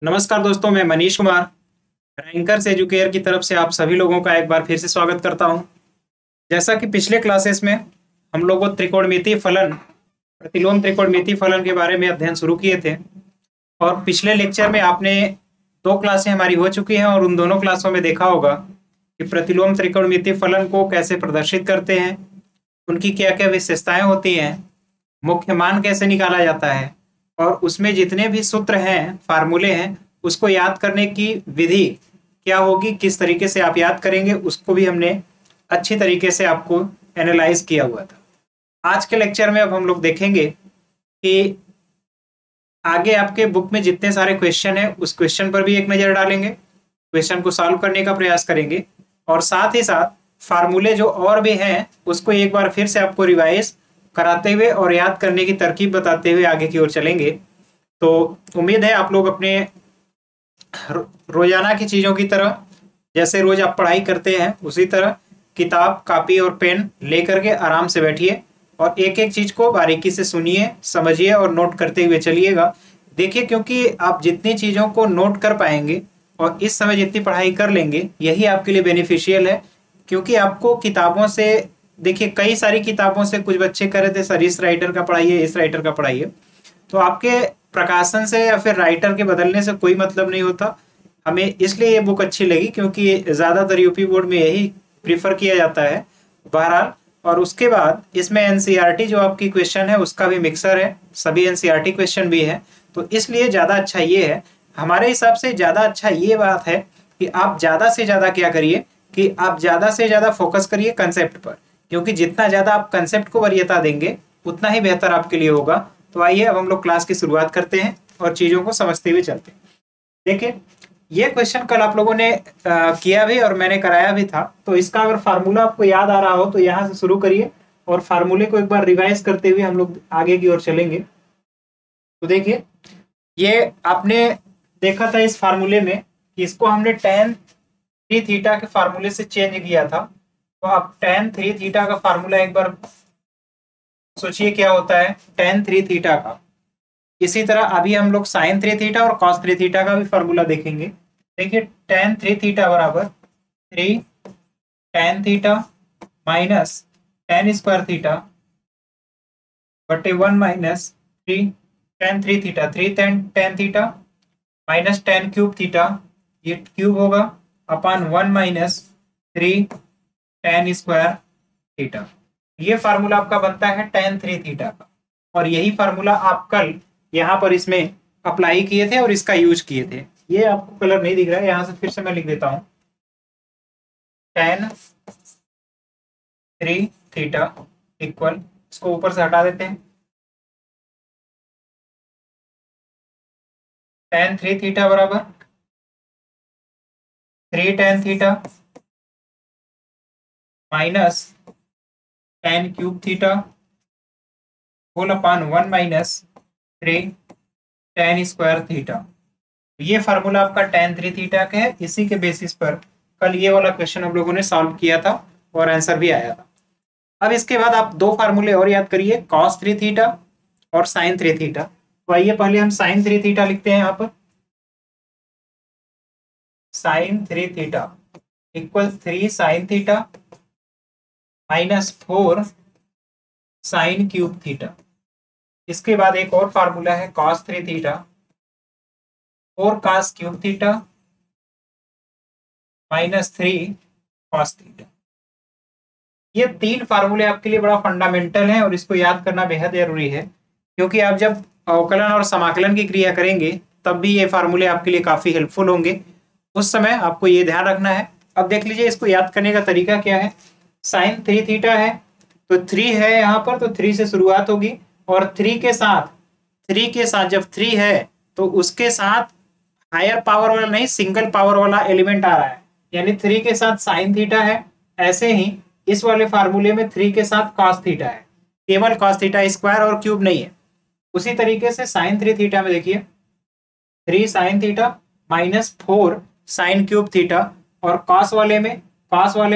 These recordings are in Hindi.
नमस्कार दोस्तों, मैं मनीष कुमार रैंकर्स एजुकेयर की तरफ से आप सभी लोगों का एक बार फिर से स्वागत करता हूं। जैसा कि पिछले क्लासेस में हम लोगों त्रिकोणमितीय फलन, प्रतिलोम त्रिकोणमितीय फलन के बारे में अध्ययन शुरू किए थे और पिछले लेक्चर में आपने दो क्लासें हमारी हो चुकी हैं और उन दोनों क्लासों में देखा होगा कि प्रतिलोम त्रिकोणमितीय फलन को कैसे प्रदर्शित करते हैं, उनकी क्या क्या विशेषताएं होती हैं, मुख्य मान कैसे निकाला जाता है और उसमें जितने भी सूत्र हैं, फार्मूले हैं, उसको याद करने की विधि क्या होगी, किस तरीके से आप याद करेंगे, उसको भी हमने अच्छी तरीके से आपको एनालाइज किया हुआ था। आज के लेक्चर में अब हम लोग देखेंगे कि आगे आपके बुक में जितने सारे क्वेश्चन हैं उस क्वेश्चन पर भी एक नज़र डालेंगे, क्वेश्चन को सॉल्व करने का प्रयास करेंगे और साथ ही साथ फार्मूले जो और भी हैं उसको एक बार फिर से आपको रिवाइज कराते हुए और याद करने की तरकीब बताते हुए आगे की ओर चलेंगे। तो उम्मीद है आप लोग अपने रोजाना की चीज़ों की तरह, जैसे रोज आप पढ़ाई करते हैं उसी तरह किताब, कापी और पेन लेकर के आराम से बैठिए और एक एक चीज़ को बारीकी से सुनिए, समझिए और नोट करते हुए चलिएगा। देखिए, क्योंकि आप जितनी चीज़ों को नोट कर पाएंगे और इस समय जितनी पढ़ाई कर लेंगे यही आपके लिए बेनिफिशियल है। क्योंकि आपको किताबों से, देखिए कई सारी किताबों से कुछ बच्चे कह रहे थे सर इस राइटर का पढ़ाइए, इस राइटर का पढ़ाइए, तो आपके प्रकाशन से या फिर राइटर के बदलने से कोई मतलब नहीं होता। हमें इसलिए ये बुक अच्छी लगी क्योंकि ज़्यादातर यूपी बोर्ड में यही प्रीफर किया जाता है बहरहाल। और उसके बाद इसमें एनसीईआरटी जो आपकी क्वेश्चन है उसका भी मिक्सर है, सभी एनसीईआरटी क्वेश्चन भी है, तो इसलिए ज़्यादा अच्छा ये है, हमारे हिसाब से ज़्यादा अच्छा ये बात है कि आप ज़्यादा से ज़्यादा क्या करिए कि आप ज़्यादा से ज़्यादा फोकस करिए कंसेप्ट पर, क्योंकि जितना ज़्यादा आप कंसेप्ट को वरीयता देंगे उतना ही बेहतर आपके लिए होगा। तो आइए अब हम लोग क्लास की शुरुआत करते हैं और चीज़ों को समझते हुए चलते हैं। देखिए, ये क्वेश्चन कल आप लोगों ने किया भी और मैंने कराया भी था, तो इसका अगर फार्मूला आपको याद आ रहा हो तो यहाँ से शुरू करिए और फार्मूले को एक बार रिवाइज करते हुए हम लोग आगे की ओर चलेंगे। तो देखिए, ये आपने देखा था इस फार्मूले में कि इसको हमने tan 3 थीटा के फार्मूले से चेंज किया था। तो अब tan 3 थीटा का फार्मूला एक बार सोचिए क्या होता है tan 3 थीटा का। इसी तरह अभी हम लोग sin 3 थीटा और cos 3 थीटा का भी फार्मूला देखेंगे। देखिए, tan 3 थीटा बराबर 3 tan theta minus tan square theta बटे 1 minus 3 tan 3 theta, 3 tan theta minus tan cube theta, ये क्यूब होगा अपान 1 माइनस 3 tan स्क्वायर थीटा। ये फार्मूला आपका बनता है tan 3 थीटा का और यही फार्मूला आप कल यहाँ पर इसमें अप्लाई किए थे और इसका यूज किए थे। ये आपको कलर नहीं दिख रहा है, यहाँ से फिर से मैं लिख देता हूँ tan 3 थीटा इक्वल, इसको ऊपर से हटा देते हैं, tan 3 थीटा बराबर 3 tan theta minus tan cube theta whole upon 1 minus 3 tan square theta. ये फार्मूला आपका tan 3 थीटा का है। इसी के बेसिस पर कल ये वाला क्वेश्चन हम लोगों ने सॉल्व किया था और आंसर भी आया था। अब इसके बाद आप दो फार्मूले और याद करिए, cos 3 थीटा और sin 3 थीटा। तो आइए पहले हम sin 3 थीटा लिखते हैं यहाँ पर, sin 3 theta equal 3 sin theta minus 4 sin cube theta. इसके बाद एक और फार्मूला है cos 3 theta 4 cos cube theta minus 3 cos theta. ये तीन फार्मूले आपके लिए बड़ा फंडामेंटल हैं और इसको याद करना बेहद जरूरी है, क्योंकि आप जब अवकलन और समाकलन की क्रिया करेंगे तब भी ये फार्मूले आपके लिए काफी हेल्पफुल होंगे। उस समय आपको ये ध्यान रखना है। अब देख लीजिए इसको याद करने का तरीका क्या है। sin 3 थीटा है तो 3 है यहाँ पर, तो 3 से शुरुआत होगी और 3 के साथ जब 3 है तो उसके साथ हायर पावर वाला नहीं, सिंगल पावर वाला एलिमेंट आ रहा है, यानी 3 के साथ sin थीटा है। ऐसे ही इस वाले फार्मूले में 3 के साथ cos थीटा है, केवल cos थीटा स्क्वायर और क्यूब नहीं है। उसी तरीके से sin 3 थीटा में देखिए 3 sin theta minus 4 sin cube theta और cos वाले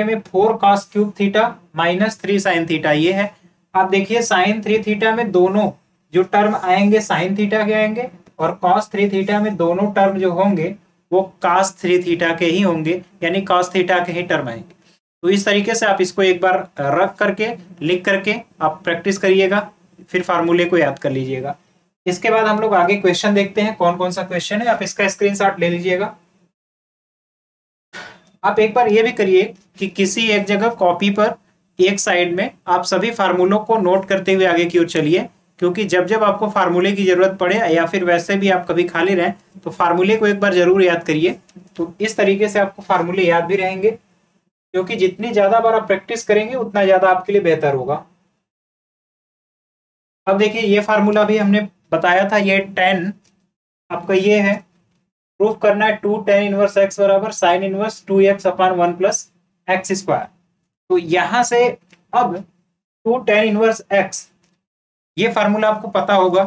में 4 cos cube theta minus 3 sin theta ये है। आप देखिए sin 3 थीटा में दोनों जो टर्म आएंगे sin थीटा के आएंगे और cos 3 थीटा में दोनों टर्म जो होंगे वो cos 3 थीटा के ही होंगे, यानी cos थीटा के ही टर्म आएंगे। तो इस तरीके से आप इसको एक बार रख करके लिख करके आप प्रैक्टिस करिएगा, फिर फार्मूले को याद कर लीजिएगा। इसके बाद हम लोग आगे क्वेश्चन देखते हैं कौन कौन सा क्वेश्चन है, आप इसका स्क्रीनशॉट ले लीजिएगा। आप एक बार ये भी करिए कि किसी एक जगह कॉपी पर एक साइड में आप सभी फार्मूलों को नोट करते हुए आगे की ओर चलिए, क्योंकि जब जब आपको फार्मूले की जरूरत पड़े या फिर वैसे भी आप कभी खाली रहें तो फार्मूले को एक बार जरूर याद करिए। तो इस तरीके से आपको फार्मूले याद भी रहेंगे, क्योंकि जितनी ज्यादा बार आप प्रैक्टिस करेंगे उतना ज्यादा आपके लिए बेहतर होगा। अब देखिए ये फार्मूला भी हमने बताया था, ये tan आपका ये है, प्रूफ करना है 2 tan इनवर्स x बराबर साइन इनवर्स 2x अपान 1 प्लस एक्स स्क्वायर। तो यहां से अब 2 tan इनवर्स x, ये फार्मूला आपको पता होगा।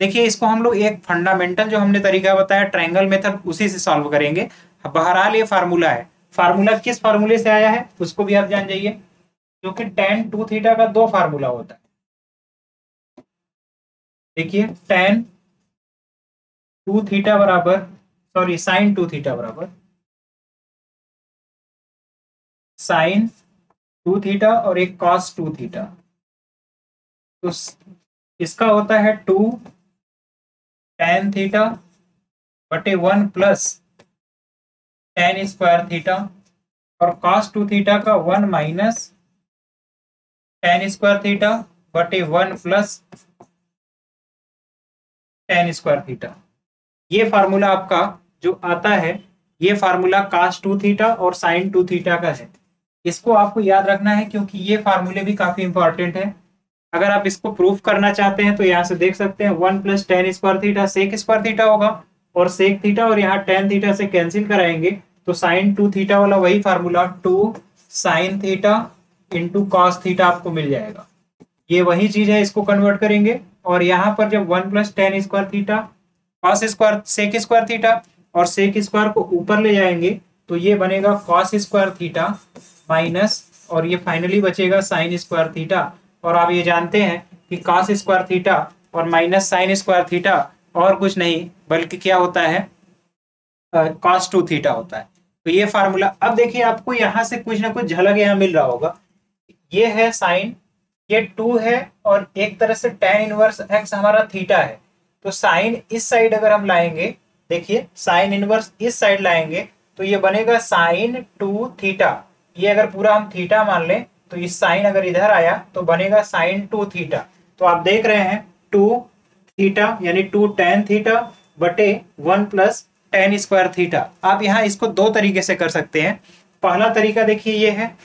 देखिए इसको हम लोग एक फंडामेंटल जो हमने तरीका बताया ट्रायंगल मेथड, उसी से सॉल्व करेंगे। बहरहाल ये फार्मूला है, फार्मूला किस फार्मूले से आया है उसको भी आप जान जाइए, क्योंकि tan 2 थीटा का दो फार्मूला होता है। देखिए tan 2 थीटा बराबर, सॉरी साइन 2 थीटा बराबर साइन 2 थीटा और एक cos 2 थीटा। तो इसका होता है 2 tan थीटा बटे 1 प्लस tan स्क्वायर थीटा, और cos 2 थीटा का 1 माइनस tan स्क्वायर थीटा बटे 1 प्लस tan स्क्वायर थीटा। ये फार्मूला आपका जो आता है, ये फार्मूला cos 2 थीटा और sin 2 थीटा का है। इसको आपको याद रखना है, क्योंकि ये फार्मूले भी काफी इंपॉर्टेंट है। अगर आप इसको प्रूफ करना चाहते हैं तो यहाँ से देख सकते हैं 1 plus tan square theta sec square theta होगा, और सेक थीटा और यहाँ tan थीटा से कैंसिल कराएंगे तो sin 2 थीटा वाला वही formula 2 sin theta into cos theta आपको मिल जाएगा। ये वही चीज है, इसको कन्वर्ट करेंगे, और यहाँ पर जब 1 plus tan square theta cos square sec square theta और सेक स्क्वायर को ऊपर ले जाएंगे तो ये बनेगा कॉस स्क्वायर थीटा माइनस, और ये फाइनली बचेगा साइन स्क्वायर थीटा। और आप ये जानते हैं कि कॉस स्क्वायर थीटा और माइनस साइन स्क्वायर थीटा और कुछ नहीं बल्कि क्या होता है, कॉस 2 थीटा होता है। तो ये फार्मूला, अब देखिए आपको यहाँ से कुछ ना कुछ झलक यहाँ मिल रहा होगा। ये है साइन, ये 2 है, और एक तरह से tan इनवर्स x हमारा थीटा है। तो साइन इस साइड अगर हम लाएंगे, देखिए साइन इनवर्स इस साइड लाएंगे तो ये बनेगा साइन 2 थीटा। ये अगर पूरा हम थीटा मान लें तो इस साइन अगर इधर आया तो बनेगा साइन 2 थीटा। तो आप देख रहे हैं 2 थीटा यानी 2 tan थीटा बटे 1 प्लस tan स्क्वायर थीटा। आप यहाँ इसको दो तरीके से कर सकते हैं। पहला तरीका देखिए ये है,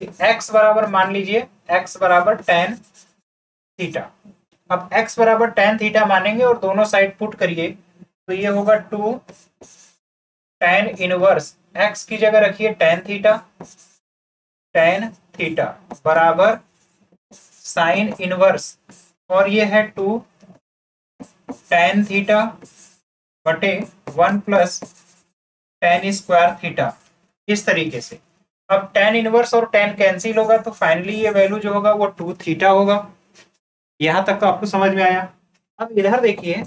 x बराबर मान लीजिए x बराबर tan थीटा। अब x बराबर tan थीटा मानेंगे और दोनों साइड पुट करिए तो ये होगा 2 tan इनवर्स x की जगह रखिए tan थीटा बराबर साइन इनवर्स, और ये है 2 tan थीटा बटे 1 प्लस tan स्क्वायर थीटा। इस तरीके से अब tan इनवर्स और tan कैंसिल होगा तो फाइनली ये वैल्यू जो होगा वो 2 थीटा होगा। यहां तक तो आपको समझ में आया। अब इधर देखिए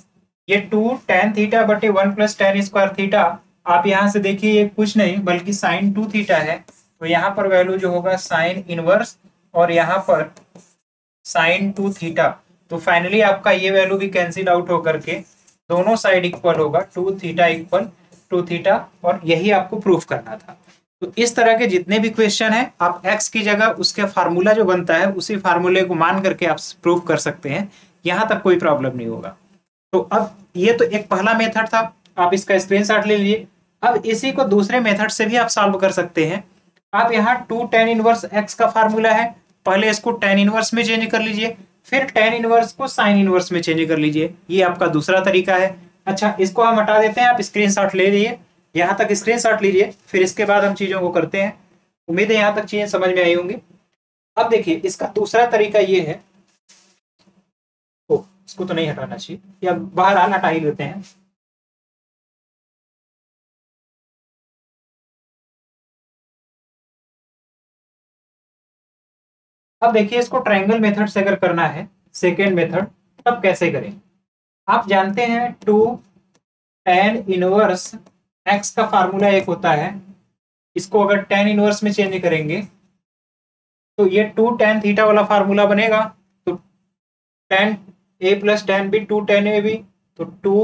ये 2 tan थीटा बटे 1 प्लस tan स्क्वायर थीटा, आप यहां से देखिए ये कुछ नहीं बल्कि साइन 2 थीटा है। तो यहाँ पर वैल्यू जो होगा साइन इनवर्स और यहाँ पर साइन 2 थीटा। तो फाइनली आपका ये वैल्यू भी कैंसिल आउट होकर के दोनों साइड इक्वल होगा 2 थीटा इक्वल 2 थीटा, और यही आपको प्रूफ करना था। तो इस तरह के जितने भी क्वेश्चन है आप x की जगह उसके फार्मूला जो बनता है उसी फार्मूले को मान करके आप प्रूफ कर सकते हैं, यहाँ तक कोई प्रॉब्लम नहीं होगा। तो अब ये तो एक पहला मेथड था, आप इसका स्क्रीनशॉट ले लीजिए। अब इसी को दूसरे मेथड से भी आप सॉल्व कर सकते हैं। आप यहाँ 2 tan इनवर्स x का फार्मूला है, पहले इसको tan इनवर्स में चेंज कर लीजिए, फिर tan इनवर्स को साइन इनवर्स में चेंज कर लीजिए। ये आपका दूसरा तरीका है। अच्छा इसको हम हटा देते हैं, आप स्क्रीनशॉट ले लीजिए, यहाँ तक स्क्रीनशॉट लीजिए, फिर इसके बाद हम चीजों को करते हैं। उम्मीद है यहाँ तक चीजें समझ में आई होंगी। अब देखिए इसका दूसरा तरीका ये है, इसको तो नहीं हटाना चाहिए या बहरहाल हटा ही लेते हैं। अब देखिए इसको ट्रायंगल मेथड से अगर करना है सेकेंड मेथड, तब कैसे करें। आप जानते हैं 2 tan इनवर्स x का फार्मूला एक होता है, इसको अगर tan इनवर्स में चेंज करेंगे तो ये 2 tan थीटा वाला फार्मूला बनेगा। तो tan a plus tan b 2 tan a b, तो 2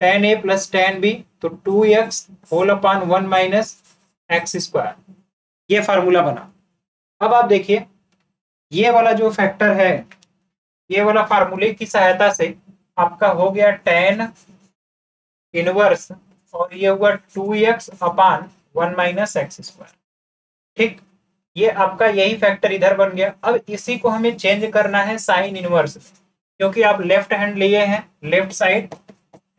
tan a plus tan b, तो 2x whole upon 1 minus x square, ये फार्मूला बना। अब आप देखिए ये वाला जो फैक्टर है, ये वाला फार्मूले की सहायता से आपका हो गया tan इनवर्स और ये हुआ 2x अपान 1 माइनस एक्स स्क्वायर। ठीक, ये आपका यही फैक्टर इधर बन गया। अब इसी को हमें चेंज करना है साइन इनवर्स, क्योंकि आप लेफ्ट हैंड लिए हैं, लेफ्ट साइड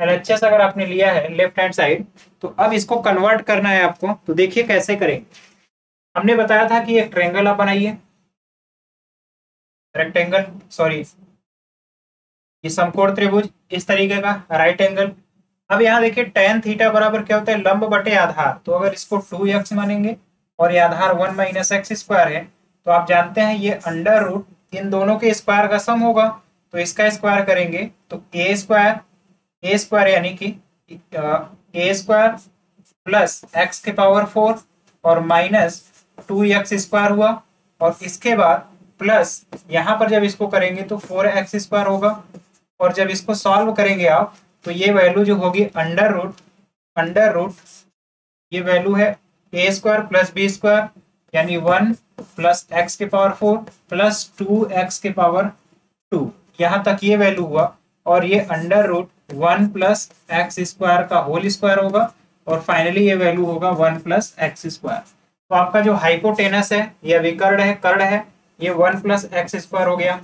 एलएचएस अगर आपने लिया है लेफ्ट हैंड साइड, तो अब इसको कन्वर्ट करना है आपको। तो देखिए कैसे करेंगे। हमने बताया था कि एक ट्रायंगल आप बनाइए, रेक्टेंगल सॉरी ये समकोण त्रिभुज इस तरीके का राइट एंगल। अब यहाँ देखिए tan थीटा बराबर क्या होता है, लंब बटे आधार। तो अगर इसको 2x मानेंगे और ये आधार 1 माइनस एक्स स्क्वायर है, तो आप जानते हैं ये अंडर रूट इन दोनों के स्क्वायर का सम होगा। तो इसका स्क्वायर करेंगे तो ए स्क्वायर यानी कि ए स्क्वायर प्लस एक्स के पावर 4 और माइनस 2x स्क्वायर हुआ, और इसके बाद प्लस यहाँ पर जब इसको करेंगे तो 4x स्क्वायर होगा, और जब इसको सॉल्व करेंगे आप तो ये वैल्यू जो होगी अंडर रूट ये वैल्यू है ए स्क्वायर प्लस बी स्क्वायर यानी 1 प्लस एक्स के पावर 4 प्लस 2x के पावर 2, यहाँ तक ये वैल्यू हुआ। और ये under root 1 plus x square का होल स्क्वायर होगा, और फाइनली ये वैल्यू होगा 1 प्लस एक्स स्क्वायर। तो आपका जो हाइपोटेनस है या विकर्ण है, कर्ण है, ये 1 प्लस एक्स स्क्वायर हो गया।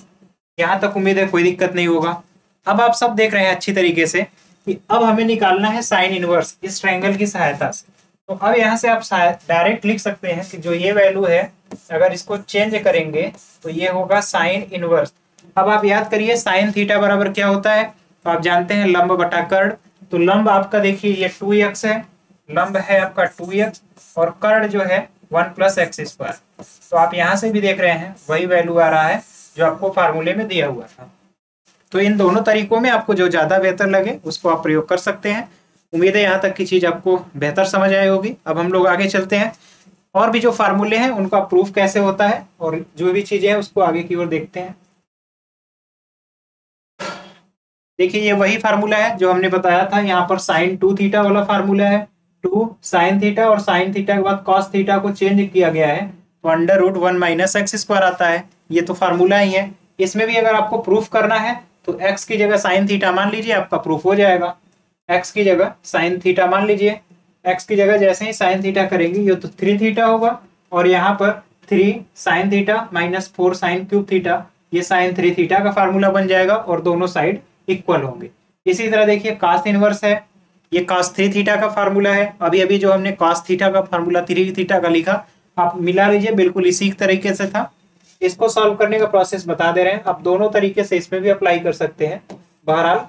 यहाँ तक उम्मीद है कोई दिक्कत नहीं होगा। अब आप सब देख रहे हैं अच्छी तरीके से कि अब हमें निकालना है साइन इनवर्स इस ट्रायंगल की सहायता से। तो अब यहाँ से आप डायरेक्ट लिख सकते हैं कि जो ये वैल्यू है अगर इसको चेंज करेंगे तो ये होगा साइन इनवर्स। अब आप याद करिए साइन थीटा बराबर क्या होता है, तो आप जानते हैं लंब बटा कर्ण। तो लंब आपका देखिए ये 2x है, लंब है आपका 2x, और कर्ण जो है 1 प्लस एक्स स्क्वायर। तो आप यहाँ से भी देख रहे हैं वही वैल्यू आ रहा है जो आपको फार्मूले में दिया हुआ था। तो इन दोनों तरीकों में आपको जो ज़्यादा बेहतर लगे उसको आप प्रयोग कर सकते हैं। उम्मीद है यहाँ तक की चीज़ आपको बेहतर समझ आई होगी। अब हम लोग आगे चलते हैं, और भी जो फार्मूले हैं उनका प्रूफ कैसे होता है और जो भी चीज़ें हैं उसको आगे की ओर देखते हैं। देखिए ये वही फार्मूला है जो हमने बताया था, यहाँ पर साइन 2 थीटा वाला फार्मूला है। 2 साइन थीटा और साइन थीटा के बाद कॉस थीटा को चेंज किया गया है तो under root 1 minus x square आता है। ये तो फार्मूला ही है। इसमें भी अगर आपको प्रूफ करना है तो x की जगह साइन थीटा मान लीजिए, आपका प्रूफ हो जाएगा। x की जगह साइन थीटा मान लीजिए, x की जगह जैसे ही साइन थीटा करेंगे ये तो 3 थीटा होगा, और यहाँ पर 3 sine theta minus 4 sine cube theta, ये साइन 3 थीटा का फार्मूला बन जाएगा और दोनों साइड इक्वल होंगे। इसी तरह देखिए कास इनवर्स है, ये कास 3 थीटा का फार्मूला है। अभी अभी जो हमने कास थीटा का फार्मूला 3 थीटा का लिखा, आप मिला लीजिए, बिल्कुल इसी तरीके से था। इसको सॉल्व करने का प्रोसेस बता दे रहे हैं, आप दोनों तरीके से इसमें भी अप्लाई कर सकते हैं। बहरहाल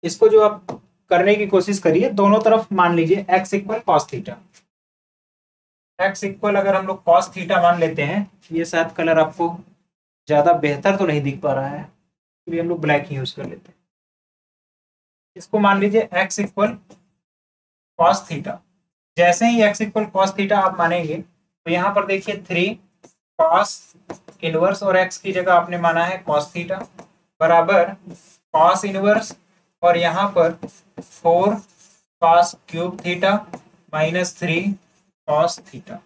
इसको जो आप करने की कोशिश करिए, दोनों तरफ मान लीजिए x equal cos theta. x equal अगर हम लोग कॉस थीटा मान लेते हैं, ये शायद कलर आपको ज्यादा बेहतर तो नहीं दिख पा रहा है, इसलिए हम लोग ब्लैक ही यूज कर लेते हैं। इसको मान लीजिए x इक्वल कॉस थीटा। जैसे ही x इक्वल कॉस थीटा आप मानेंगे तो यहाँ पर देखिए 3 कॉस इनवर्स और x की जगह आपने माना है कॉस थीटा बराबर कॉस इनवर्स, और यहाँ पर 4 cos cube theta minus 3 cos theta,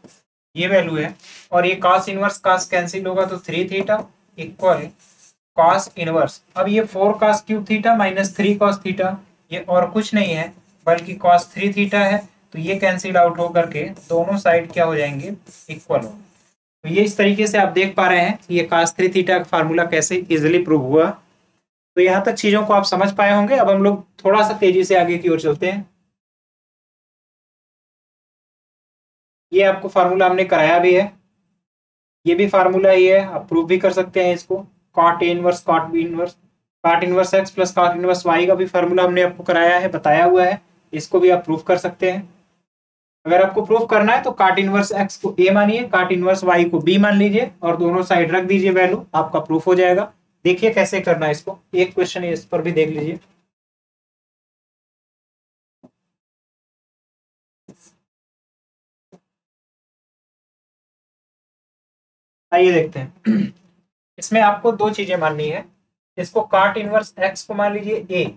ये वैल्यू है। और ये कॉस इनवर्स कॉस कैंसिल होगा तो 3 थीटा इक्वल कॉस इनवर्स। अब ये 4 cos cube theta minus 3 cos theta ये और कुछ नहीं है बल्कि कॉस 3 थीटा है, तो ये कैंसिल आउट होकर के दोनों साइड क्या हो जाएंगे, इक्वल होंगे। तो ये इस तरीके से आप देख पा रहे हैं कि ये cos 3 थीटा का फार्मूला कैसे इजीली प्रूव हुआ। तो यहाँ तक चीजों को आप समझ पाए होंगे। अब हम लोग थोड़ा सा तेजी से आगे की ओर चलते हैं। ये आपको फार्मूला हमने कराया भी है, ये भी फार्मूला ही है, आप प्रूव भी कर सकते हैं इसको। cot A inverse cot B inverse cot inverse x plus cot inverse y का भी फार्मूला हमने आपको कराया है, बताया हुआ है, इसको भी आप प्रूव कर सकते हैं। अगर आपको प्रूफ करना है तो काट इनवर्स x को a मानिए, काट इनवर्स y को b मान लीजिए और दोनों साइड रख दीजिए वैल्यू, आपका प्रूफ हो जाएगा। देखिए कैसे करना है इसको, एक क्वेश्चन इस पर भी देख लीजिए। आइए देखते हैं। इसमें आपको दो चीजें माननी है। इसको काट इनवर्स एक्स को मान लीजिए ए,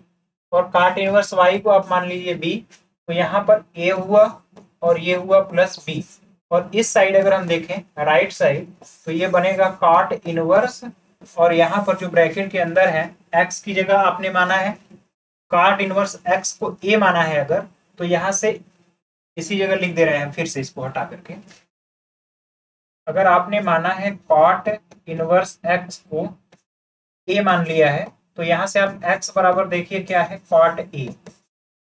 और काट इनवर्स वाई को आप मान लीजिए बी। तो यहाँ पर ए हुआ और ये हुआ प्लस बी, और इस साइड अगर हम देखें राइट साइड, तो ये बनेगा काट इनवर्स, और यहाँ पर जो ब्रैकेट के अंदर है एक्स की जगह आपने माना है काट इनवर्स एक्स को ए माना है अगर, तो यहाँ से इसी जगह लिख दे रहे हैं फिर से इसको हटा करके। अगर आपने माना है कॉट इनवर्स एक्स को ए मान लिया है, तो यहां से आप एक्स बराबर देखिए क्या है कॉट ए,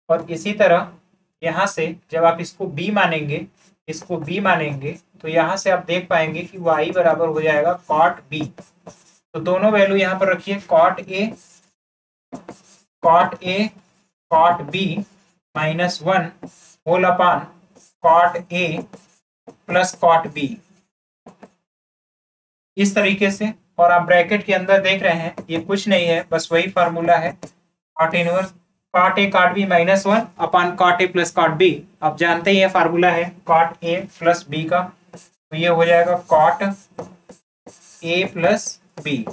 और इसी तरह यहां से जब आप इसको बी मानेंगे, इसको बी मानेंगे, तो यहां से आप देख पाएंगे कि वाई बराबर हो जाएगा कॉट बी। तो दोनों वैल्यू यहां पर रखिए, cot A cot B minus 1 whole upon cot A plus cot B, इस तरीके से। और आप ब्रैकेट के अंदर देख रहे हैं ये कुछ नहीं है, बस वही फार्मूला है, cot inverse cot A cot B minus 1 upon cot A plus cot B. आप जानते ही ये फार्मूला है कॉट ए प्लस बी का, तो ये हो जाएगा कॉट ए प्लस बी,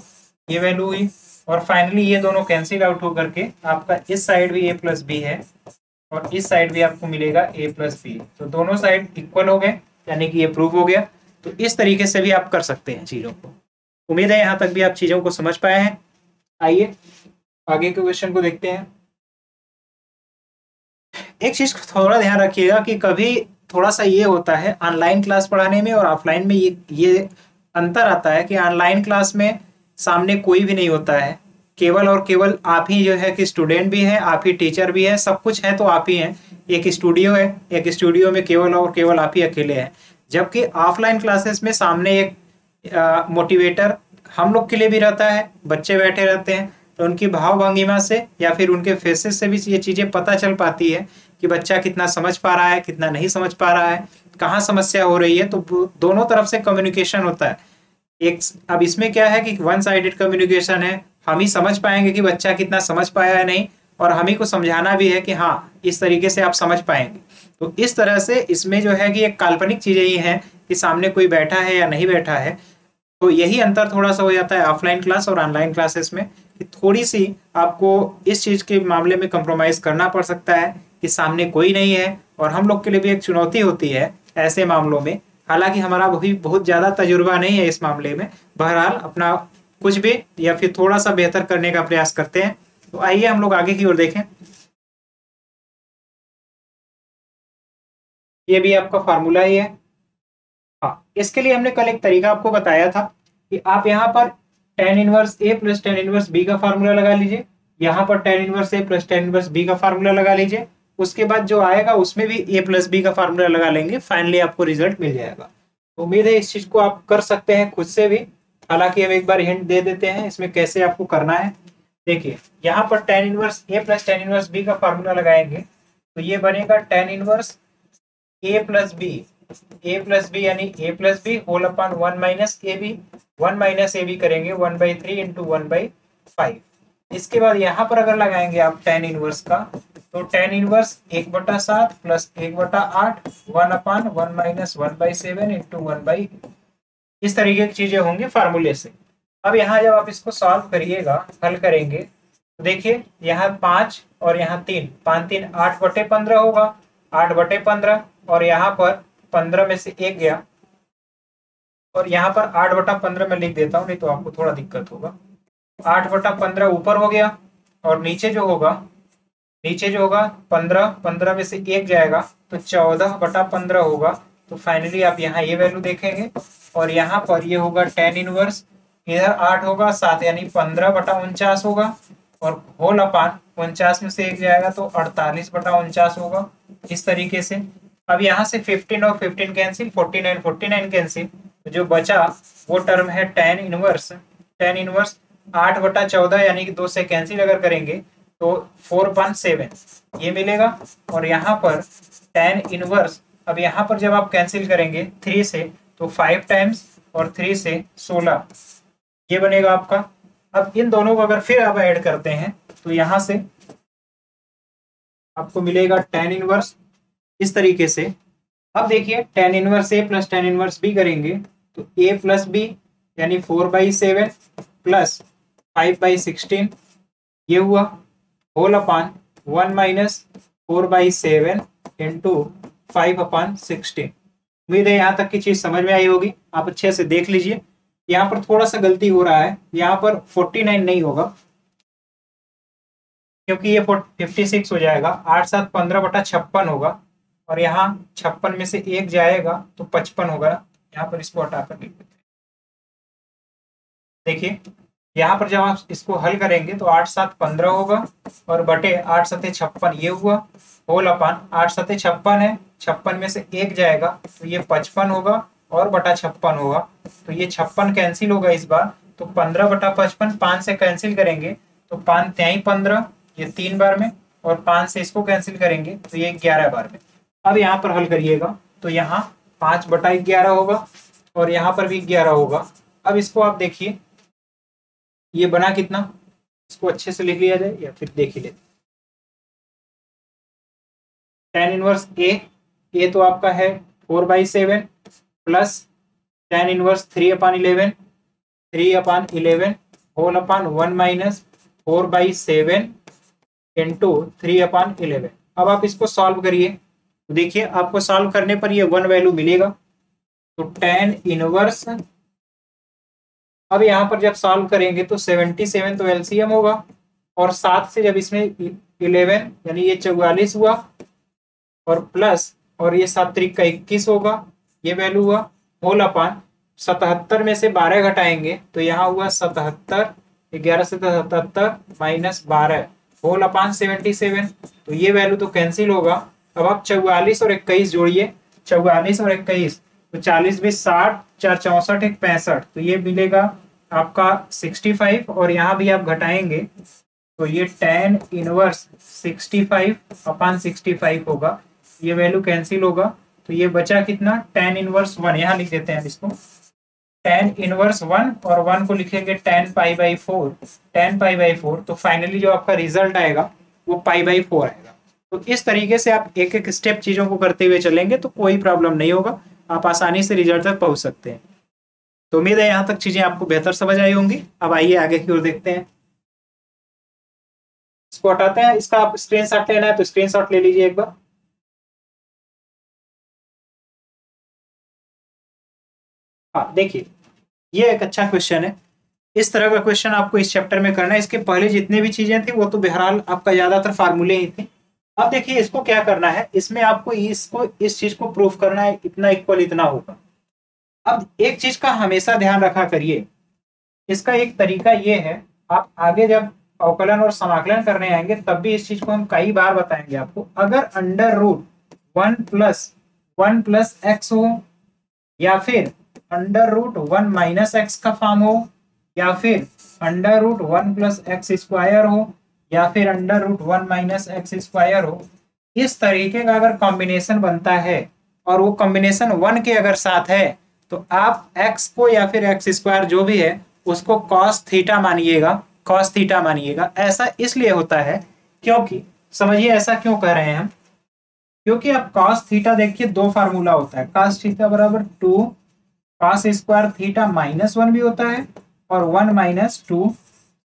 ये वैल्यू हुई। और फाइनली ये दोनों कैंसिल आउट हो करके आपका इस साइड भी ए प्लस बी है और इस साइड भी आपको मिलेगा ए प्लस बी, तो दोनों साइड इक्वल हो गए, यानी कि ये प्रूव हो गया। तो इस तरीके से भी आप कर सकते हैं चीज़ों को। उम्मीद है यहाँ तक भी आप चीज़ों को समझ पाए हैं। आइए आगे के क्वेश्चन को देखते हैं। एक चीज़ थोड़ा ध्यान रखिएगा कि कभी थोड़ा सा ये होता है ऑनलाइन क्लास पढ़ाने में और ऑफलाइन में, ये अंतर आता है कि ऑनलाइन क्लास में सामने कोई भी नहीं होता है, केवल और केवल आप ही जो है कि स्टूडेंट भी है, आप ही टीचर भी है, सब कुछ है तो आप ही हैं। एक स्टूडियो है, एक स्टूडियो में केवल और केवल आप ही अकेले हैं। जबकि ऑफलाइन क्लासेस में सामने एक मोटिवेटर हम लोग के लिए भी रहता है, बच्चे बैठे रहते हैं, तो उनकी भाव भंगिमा से या फिर उनके फेसेस से भी ये चीज़ें पता चल पाती है कि बच्चा कितना समझ पा रहा है, कितना नहीं समझ पा रहा है, कहाँ समस्या हो रही है। तो दोनों तरफ से कम्युनिकेशन होता है। एक अब इसमें क्या है कि वन साइडेड कम्युनिकेशन है, हम ही समझ पाएंगे कि बच्चा कितना समझ पाया है नहीं, और हम ही को समझाना भी है कि हाँ इस तरीके से आप समझ पाएंगे। तो इस तरह से इसमें जो है कि एक काल्पनिक चीज़ें ही हैं कि सामने कोई बैठा है या नहीं बैठा है। तो यही अंतर थोड़ा सा हो जाता है ऑफलाइन क्लास और ऑनलाइन क्लासेस में, कि थोड़ी सी आपको इस चीज़ के मामले में कंप्रोमाइज़ करना पड़ सकता है कि सामने कोई नहीं है, और हम लोग के लिए भी एक चुनौती होती है ऐसे मामलों में। हालांकि हमारा वही बहुत ज़्यादा तजुर्बा नहीं है इस मामले में, बहरहाल अपना कुछ भी या फिर थोड़ा सा बेहतर करने का प्रयास करते हैं। तो आइए हम लोग आगे की ओर देखें। ये भी आपका फार्मूला ही है। हाँ, इसके लिए हमने कल एक तरीका आपको बताया था कि आप यहाँ पर tan inverse A plus tan inverse B का फार्मूला लगा लीजिए, यहाँ पर tan inverse A plus tan inverse B का फार्मूला लगा लीजिए, उसके बाद जो आएगा उसमें भी ए प्लस बी का फार्मूला लगा लेंगे, फाइनली आपको रिजल्ट मिल जाएगा। तो उम्मीद है इस चीज को आप कर सकते हैं खुद से भी। हालांकि हम एक बार हिंट दे देते हैं इसमें कैसे आपको करना है। देखिए यहाँ पर tan inverse A plus tan inverse B का फार्मूला लगाएंगे, तो ये बनेगा tan inverse A plus B यानी A plus B whole upon 1 minus A B, 1 minus A B करेंगे 1/3 इंटू 1/5। इसके बाद यहाँ पर अगर लगाएंगे आप tan इनवर्स का, तो tan inverse 1/7 plus 1/8 1 upon 1 minus 1/7 into 1/, इस तरीके की चीजें होंगी फार्मूले से। अब यहाँ जब आप इसको सॉल्व करिएगा, हल करेंगे, तो देखिए यहाँ 5 और यहाँ 3, 5 3 8/15 होगा, 8/15, और यहाँ पर 15 में से 1 गया, और यहाँ पर 8/15 में लिख देता हूँ, नहीं तो आपको थोड़ा दिक्कत होगा। 8/15 ऊपर हो गया, और नीचे जो होगा 15 में से 1 जाएगा तो 14/15 होगा। तो फाइनली आप यहाँ ये वैल्यू देखेंगे, और यहाँ पर ये होगा tan इनवर्स, इधर 8 होगा 7 यानी 15/49 होगा, और होल अपान 49 में से 1 जाएगा तो 48/49 होगा, इस तरीके से। अब यहाँ से 15 और 15 कैंसिल, 49 कैंसिल, तो जो बचा वो टर्म है tan इनवर्स 8/14 यानी कि 2 से कैंसिल अगर करेंगे तो 4/7 ये मिलेगा। और यहाँ पर tan इनवर्स, अब यहाँ पर जब आप कैंसिल करेंगे 3 से तो 5 टाइम्स और 3 से 16, ये बनेगा आपका अब इन दोनों को अगर फिर आप ऐड करते हैं तो यहां से आपको मिलेगा tan इनवर्स इस तरीके से। अब देखिए tan inverse A plus tan inverse B करेंगे तो a प्लस बी यानी 4/7 प्लस 5/16 ये हुआ होल अपान 1 माइनस 4/7 इंटू 5/16। उम्मीद है यहाँ तक की चीज समझ में आई होगी। आप अच्छे से देख लीजिए, यहाँ पर थोड़ा सा गलती हो रहा है, यहाँ पर 49 नहीं होगा क्योंकि ये 56 हो जाएगा। 8/7 15/56 होगा और यहाँ 56 में से 1 जाएगा तो 55 होगा। यहाँ पर इसको हटाकर लिख देते हैं। देखिए यहाँ पर जब आप इसको हल करेंगे तो 8/7 15 होगा और बटे 8×7 56 ये हुआ होल अपान 8×7 है, 56 में से 1 जाएगा तो ये 55 होगा और बटा 56 होगा। तो ये 56 कैंसिल होगा इस बार, तो 15/55 5 से कैंसिल करेंगे तो 5 त्याई 15 ये 3 बार में और 5 से इसको कैंसिल करेंगे तो ये 11 बार में। अब यहाँ पर हल करिएगा तो यहाँ 5/11 होगा और यहाँ पर भी 11 होगा। अब इसको आप देखिए ये बना कितना, इसको अच्छे से लिख लिया जाए या फिर देख ही लेते। tan इनवर्स ए तो आपका है 4/7 plus tan inverse 3/11 3/11 whole upon 1 minus 4/7 into 3/11। अब आप इसको सॉल्व करिए तो देखिए आपको सॉल्व करने पर ये 1 वैल्यू मिलेगा। तो tan इनवर्स अब यहाँ पर जब सॉल्व करेंगे तो 77 तो एलसीएम होगा और 7 से जब इसमें 11 यानी ये 44 हुआ और प्लस और ये 7 त्रिक का 21 होगा ये वैल्यू हुआ होल अपान 77 में से 12 घटाएंगे तो यहाँ हुआ 77 11 से 77 माइनस 12 होल अपान 77। तो ये वैल्यू तो कैंसिल होगा। अब आप 44 और 21 जोड़िए, 44 और 21 तो 40 20 60 4 64 1 65 तो ये मिलेगा आपका 65 और यहाँ भी आप घटाएंगे तो ये tan इनवर्स 65/65 होगा। ये वैल्यू कैंसिल होगा तो ये बचा कितना tan इनवर्स 1, यहाँ लिख देते हैं इसको tan इनवर्स 1 और 1 को लिखेंगे tan पाई/4 तो फाइनली जो आपका रिजल्ट आएगा वो पाई/4 आएगा। तो इस तरीके से आप एक एक स्टेप चीजों को करते हुए चलेंगे तो कोई प्रॉब्लम नहीं होगा, आप आसानी से रिजल्ट तक पहुंच सकते हैं। तो उम्मीद है यहाँ तक चीजें आपको बेहतर समझ आई होंगी। अब आइए आगे की ओर देखते हैं। इसको हटाते हैं, इसका आप स्क्रीनशॉट लेना है तो स्क्रीनशॉट ले लीजिए एक बार। हाँ देखिए ये एक अच्छा क्वेश्चन है, इस तरह का क्वेश्चन आपको इस चैप्टर में करना है। इसके पहले जितने भी चीजें थी वो तो बहरहाल आपका ज्यादातर फार्मूले ही थे। अब देखिए इसको क्या करना है, इसमें आपको इस चीज को प्रूफ करना है, इतना इक्वल इतना होगा। अब एक चीज का हमेशा ध्यान रखा करिए, इसका एक तरीका ये है, आप आगे जब अवकलन और समाकलन करने आएंगे तब भी इस चीज को हम कई बार बताएंगे आपको। अगर अंडर रूट 1 प्लस एक्स हो या फिर अंडर रूट 1 माइनस एक्स का फॉर्म हो या फिर under root 1 plus x square हो या फिर under root 1 minus x square हो, इस तरीके का अगर कॉम्बिनेशन बनता है और वो कॉम्बिनेशन 1 के अगर साथ है तो आप x को या फिर एक्स स्क्वायर जो भी है उसको cos थीटा मानिएगा। ऐसा इसलिए होता है क्योंकि समझिए ऐसा क्यों कह रहे हैं हम, क्योंकि अब cos थीटा देखिए दो फार्मूला होता है, cos थीटा बराबर 2 cos स्क्वायर थीटा -1 भी होता है और 1 माइनस 2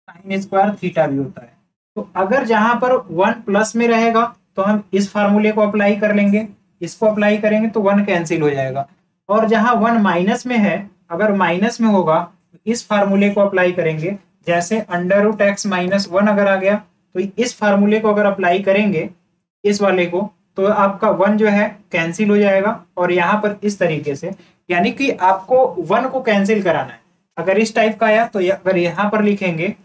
sin स्क्वायर थीटा भी होता है। तो अगर जहां पर 1 प्लस में रहेगा तो हम इस फार्मूले को अप्लाई कर लेंगे, इसको अप्लाई करेंगे तो 1 कैंसिल हो जाएगा। और जहां 1 माइनस में है, अगर माइनस में होगा तो इस फार्मूले को अप्लाई करेंगे। जैसे अंडर रूट एक्स -1 अगर आ गया तो इस फार्मूले को अगर अप्लाई करेंगे इस वाले को तो आपका 1 जो है कैंसिल हो जाएगा। और यहाँ पर इस तरीके से, यानी कि आपको 1 को कैंसिल कराना है। अगर इस टाइप का आया तो अगर यहाँ पर लिखेंगे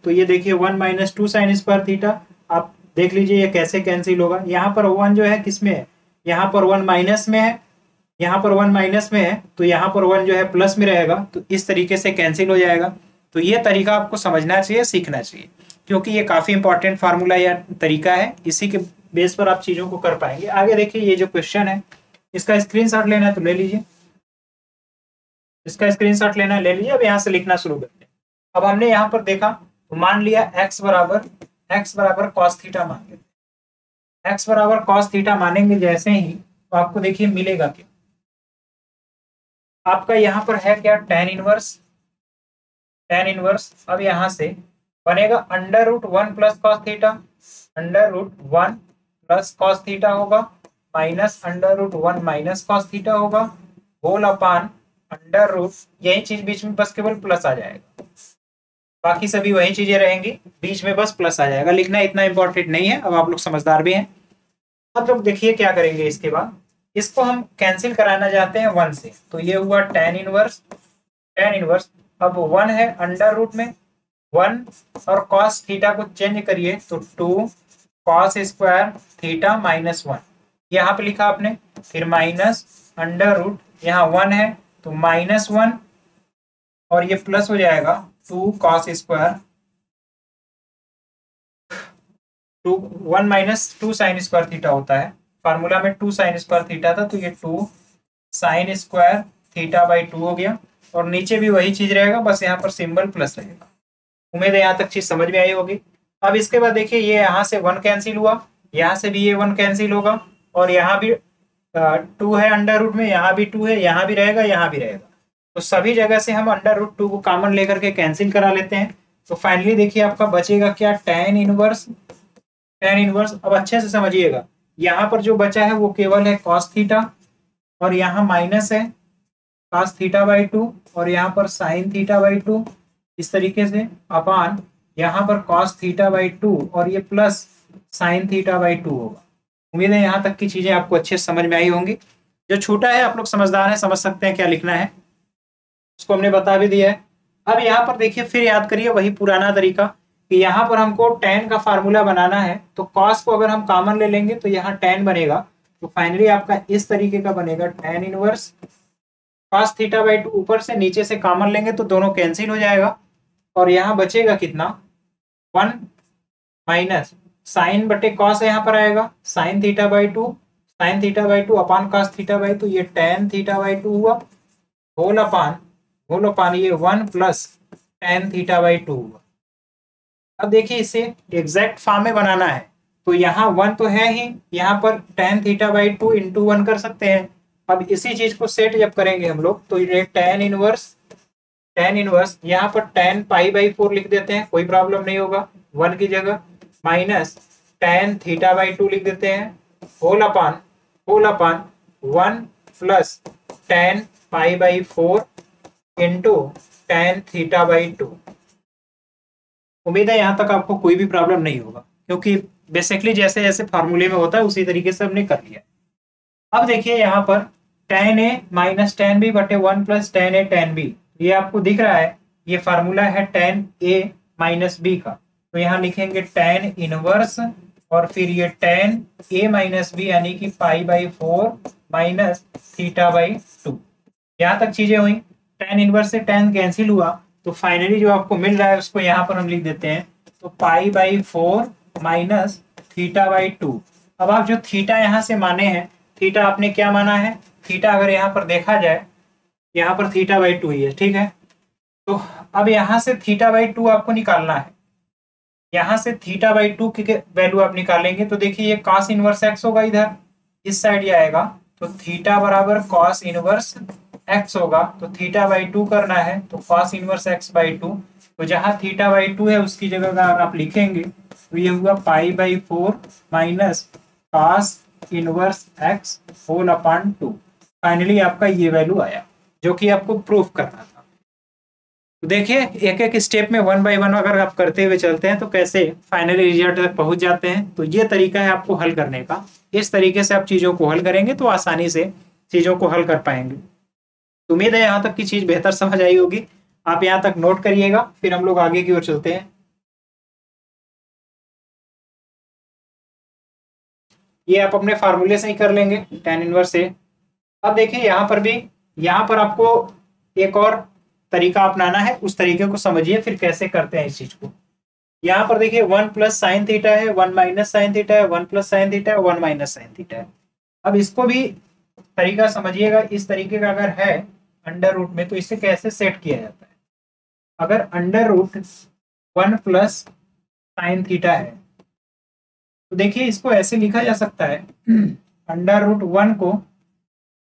तो ये देखिए 1 माइनस 2 साइन स्क्वायर थीटा, आप देख लीजिए ये कैसे कैंसिल होगा। यहाँ पर 1 जो है किसमें है, यहाँ पर 1 माइनस में है, यहाँ पर 1 माइनस में है तो यहाँ पर 1 जो है प्लस में रहेगा, तो इस तरीके से कैंसिल हो जाएगा। तो ये तरीका आपको समझना चाहिए, सीखना चाहिए, क्योंकि ये काफी इंपॉर्टेंट फार्मूला या तरीका है, इसी के बेस पर आप चीजों को कर पाएंगे। आगे देखिए ये जो क्वेश्चन है इसका स्क्रीनशॉट लेना है तो ले लीजिए, इसका स्क्रीनशॉट लेना है ले लीजिए। अब यहाँ से लिखना शुरू करते हैं। अब हमने यहाँ पर देखा तो मान लिया x बराबर कॉस थीटा मान लिया। x बराबर कॉस थीटा मानेंगे जैसे ही, तो आपको देखिए मिलेगा क्या, आपका यहाँ पर है क्या, टेन इनवर्स। अब यहाँ से बनेगा under root one plus cos theta, under root one plus cos theta होगा, minus under root one minus cos theta होगा, होल अपान अंडर रूट, यही चीज बीच में बस केवल प्लस आ जाएगा, बाकी सभी वही चीजें रहेंगी, बीच में बस प्लस आ जाएगा। लिखना इतना इंपॉर्टेंट नहीं है, अब आप लोग समझदार भी हैं। अब लोग देखिए क्या करेंगे, इसके बाद इसको हम कैंसिल कराना चाहते हैं वन से, तो ये हुआ टेन इनवर्स। अब वन है अंडर रूट में वन, और कॉस थीटा को चेंज करिए तो two cos square theta minus one, यहाँ पे लिखा आपने, फिर माइनस अंडर रूट, यहाँ वन है तो माइनस वन, और ये प्लस हो जाएगा two cos square, two one minus two sine square theta होता है, फार्मूला में टू साइन स्क्वायर थीटा था, तो ये two sine square theta by two हो गया, और नीचे भी वही चीज रहेगा, बस यहाँ पर सिंबल प्लस रहेगा। उम्मीद है यहाँ तक चीज समझ में आई होगी। अब इसके बाद देखिए ये यहाँ से वन कैंसिल हुआ, यहाँ से भी ये वन कैंसिल होगा, और यहाँ भी टू है अंडर रूट में, यहाँ भी टू है, यहाँ भी रहेगा, यहाँ भी रहेगा, तो सभी जगह से हम अंडर रूट टू को कॉमन लेकर के कैंसिल करा लेते हैं। तो फाइनली देखिए आपका बचेगा क्या, टेन इनवर्स। अब अच्छे से समझिएगा, यहाँ पर जो बचा है वो केवल है कॉस थीटा, और यहाँ माइनस है कॉस थीटा बाई टू, और यहाँ पर साइन थीटा बाई टू, इस तरीके से अपान यहाँ पर कॉस थीटा बाई टू, और ये plus sign theta by two होगा। उम्मीद है यहाँ तक की चीजें आपको अच्छे से समझ में आई होंगी। जो छूटा है आप लोग समझदार हैं, समझ सकते हैं क्या लिखना है, उसको हमने बता भी दिया है। अब यहाँ पर देखिए फिर याद करिए वही पुराना तरीका कि यहाँ पर हमको टेन का फार्मूला बनाना है, तो कॉस को अगर हम कॉमन ले लेंगे तो यहाँ टेन बनेगा, तो फाइनली आपका इस तरीके का बनेगा tan inverse cos theta by to, ऊपर से नीचे से कॉमन लेंगे तो दोनों कैंसिल हो जाएगा, और यहाँ बचेगा कितना, वन माइनस साइन बटे कॉस यहाँ पर आएगा, sign theta by two upon cos theta by to, ये टेन थीटा बाई टू हुआ, होल अपान ये one plus ten theta by to हुआ। अब देखिए इसे एग्जैक्ट फॉर्म में बनाना है, तो यहाँ वन तो है ही, यहाँ पर ten theta by two into one कर सकते हैं। अब इसी चीज को सेट जब करेंगे हम लोग, तो ये टेन इनवर्स यहाँ पर टेन पाई बाई फोर लिख देते हैं, कोई प्रॉब्लम नहीं होगा, वन की जगह minus tan theta by two लिख देते हैं, whole upon one plus tan pi by four into tan theta by two. उम्मीद है यहाँ तक आपको कोई भी प्रॉब्लम नहीं होगा, क्योंकि बेसिकली जैसे जैसे फार्मूले में होता है उसी तरीके से हमने कर लिया। अब देखिए यहाँ पर टेन ए माइनस टेन बी बटे वन प्लस टेन ए टेन बी, ये आपको दिख रहा है, ये फार्मूला है टेन ए माइनस बी का, तो यहाँ लिखेंगे टेन इनवर्स, और फिर ये टेन ए माइनस बी यानी कि पाई by four minus theta by to. यहाँ तक चीजें हुई, टेन इनवर्स से टेन कैंसिल हुआ, तो फाइनली जो आपको मिल रहा है उसको यहाँ पर हम लिख देते हैं, तो पाई by four minus theta by to. अब आप जो थीटा यहाँ से माने हैं, थीटा आपने क्या माना है, थीटा अगर यहाँ पर देखा जाए, यहाँ पर थीटा बाई टू ही है, ठीक है। तो अब यहाँ से थीटा बाई टू आपको निकालना है, यहाँ से थीटा बाई टू की वैल्यू आप निकालेंगे, तो देखिए ये कॉस इनवर्स एक्स होगा, इधर इस साइड जाएगा, तो थीटा बराबर कॉस इनवर्स एक्स होगा, तो थीटा बाई टू करना है, तो cos inverse x by two, तो जहां थीटा बाई टू है उसकी जगह अगर आप लिखेंगे तो ये हुआ pi by four minus cos inverse x whole upon two. Finally आपका ये वैल्यू आया, जो कि आपको प्रूफ करना था। तो देखिए एक एक स्टेप में वन बाय वन अगर आप करते हुए चलते हैं तो कैसे फाइनली रिजल्ट तक पहुंच जाते हैं। तो ये तरीका है आपको हल करने का, इस तरीके से आप चीजों को हल करेंगे तो आसानी से चीजों को हल कर पाएंगे। तो उम्मीद है यहाँ तक की चीज बेहतर समझ आई होगी, आप यहाँ तक नोट करिएगा, फिर हम लोग आगे की ओर चलते हैं। ये आप अपने फार्मूले से ही कर लेंगे tan इनवर्स से। अब देखिए यहाँ पर भी, यहाँ पर आपको एक और तरीका अपनाना है, उस तरीके को समझिए फिर कैसे करते हैं इस चीज को। यहाँ पर देखिए वन प्लस साइन थीटा है, वन माइनस साइन थीटा है, वन प्लस साइन थीटा है, वन माइनस साइन थीटा है। अब इसको भी तरीका समझिएगा, इस तरीके का अगर है अंडर रूट में तो इसे कैसे सेट किया जाता है। अगर √1 प्लस साइन थीटा है तो देखिए इसको ऐसे लिखा जा सकता है, √1 को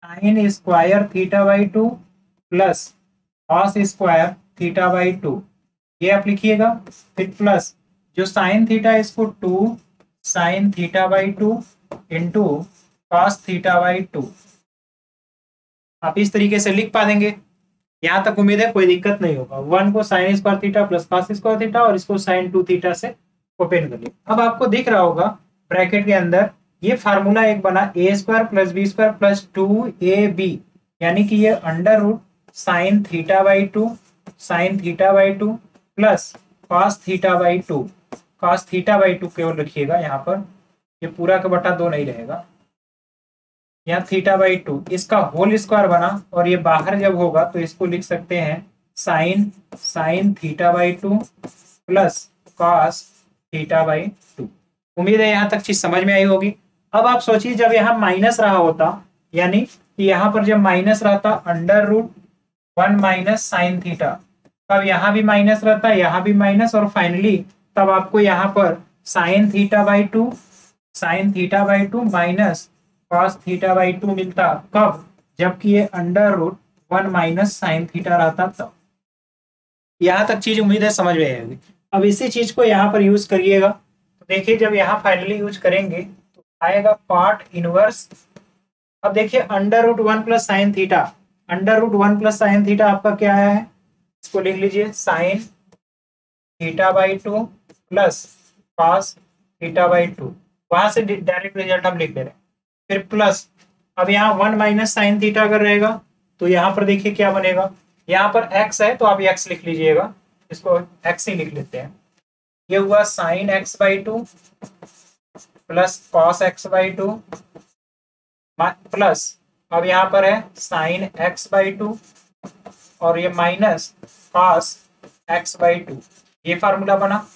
sign square theta by 2 plus cos square theta by 2, ये आप लिखिएगा। फिर प्लस जो साइन थीटा है इसको 2 sine theta by 2 into cos theta by 2, आप इस तरीके से लिख पा देंगे। यहाँ तक उम्मीद है कोई दिक्कत नहीं होगा। 1 को sign square theta plus cos square theta और इसको साइन 2 थीटा से ओपन कर लिया। अब आपको दिख रहा होगा ब्रैकेट के अंदर ये फार्मूला एक बना a² plus b² plus 2ab, यानी कि ये √sin theta by 2 sine theta by 2 plus cos theta by 2, cos theta by 2 केवल रखिएगा यहाँ पर, ये पूरा का बटा 2 नहीं रहेगा, यहाँ थीटा बाई 2 इसका होल स्क्वायर बना और ये बाहर जब होगा तो इसको लिख सकते हैं sign theta by 2 plus cos theta by 2। उम्मीद है यहाँ तक चीज समझ में आई होगी। अब आप सोचिए जब यहाँ माइनस रहा होता, यानी कि यहाँ पर जब माइनस रहता √1 माइनस साइन थीटा, तब यहाँ भी माइनस रहता, यहाँ भी माइनस, और फाइनली तब आपको यहाँ पर sign theta by 2 minus cos theta by 2 मिलता। कब? जबकि ये √1 माइनस साइन थीटा रहता तब। यहाँ तक चीज उम्मीद है समझ में आएगी। अब इसी चीज को यहाँ पर यूज करिएगा तो देखिए जब यहाँ फाइनली यूज करेंगे तो आएगा कॉट इनवर्स। अब देखिए √1 plus sine theta, √1 plus sine theta आपका क्या आया है, इसको लिख लीजिए sign theta by 2 plus cos theta by 2, वहां से डायरेक्ट रिजल्ट हम लिख दे रहे हैं। फिर प्लस अब यहाँ 1 माइनस साइन थीटा अगर रहेगा तो यहाँ पर देखिए क्या बनेगा, यहाँ पर x है तो आप x लिख लीजिएगा, इसको x ही लिख लेते हैं। ये हुआ sine x by 2 plus cos x by 2 plus अब यहाँ पर है साइन x बाई 2 और ये माइनस कॉस x बाई 2, ये फार्मूला बना।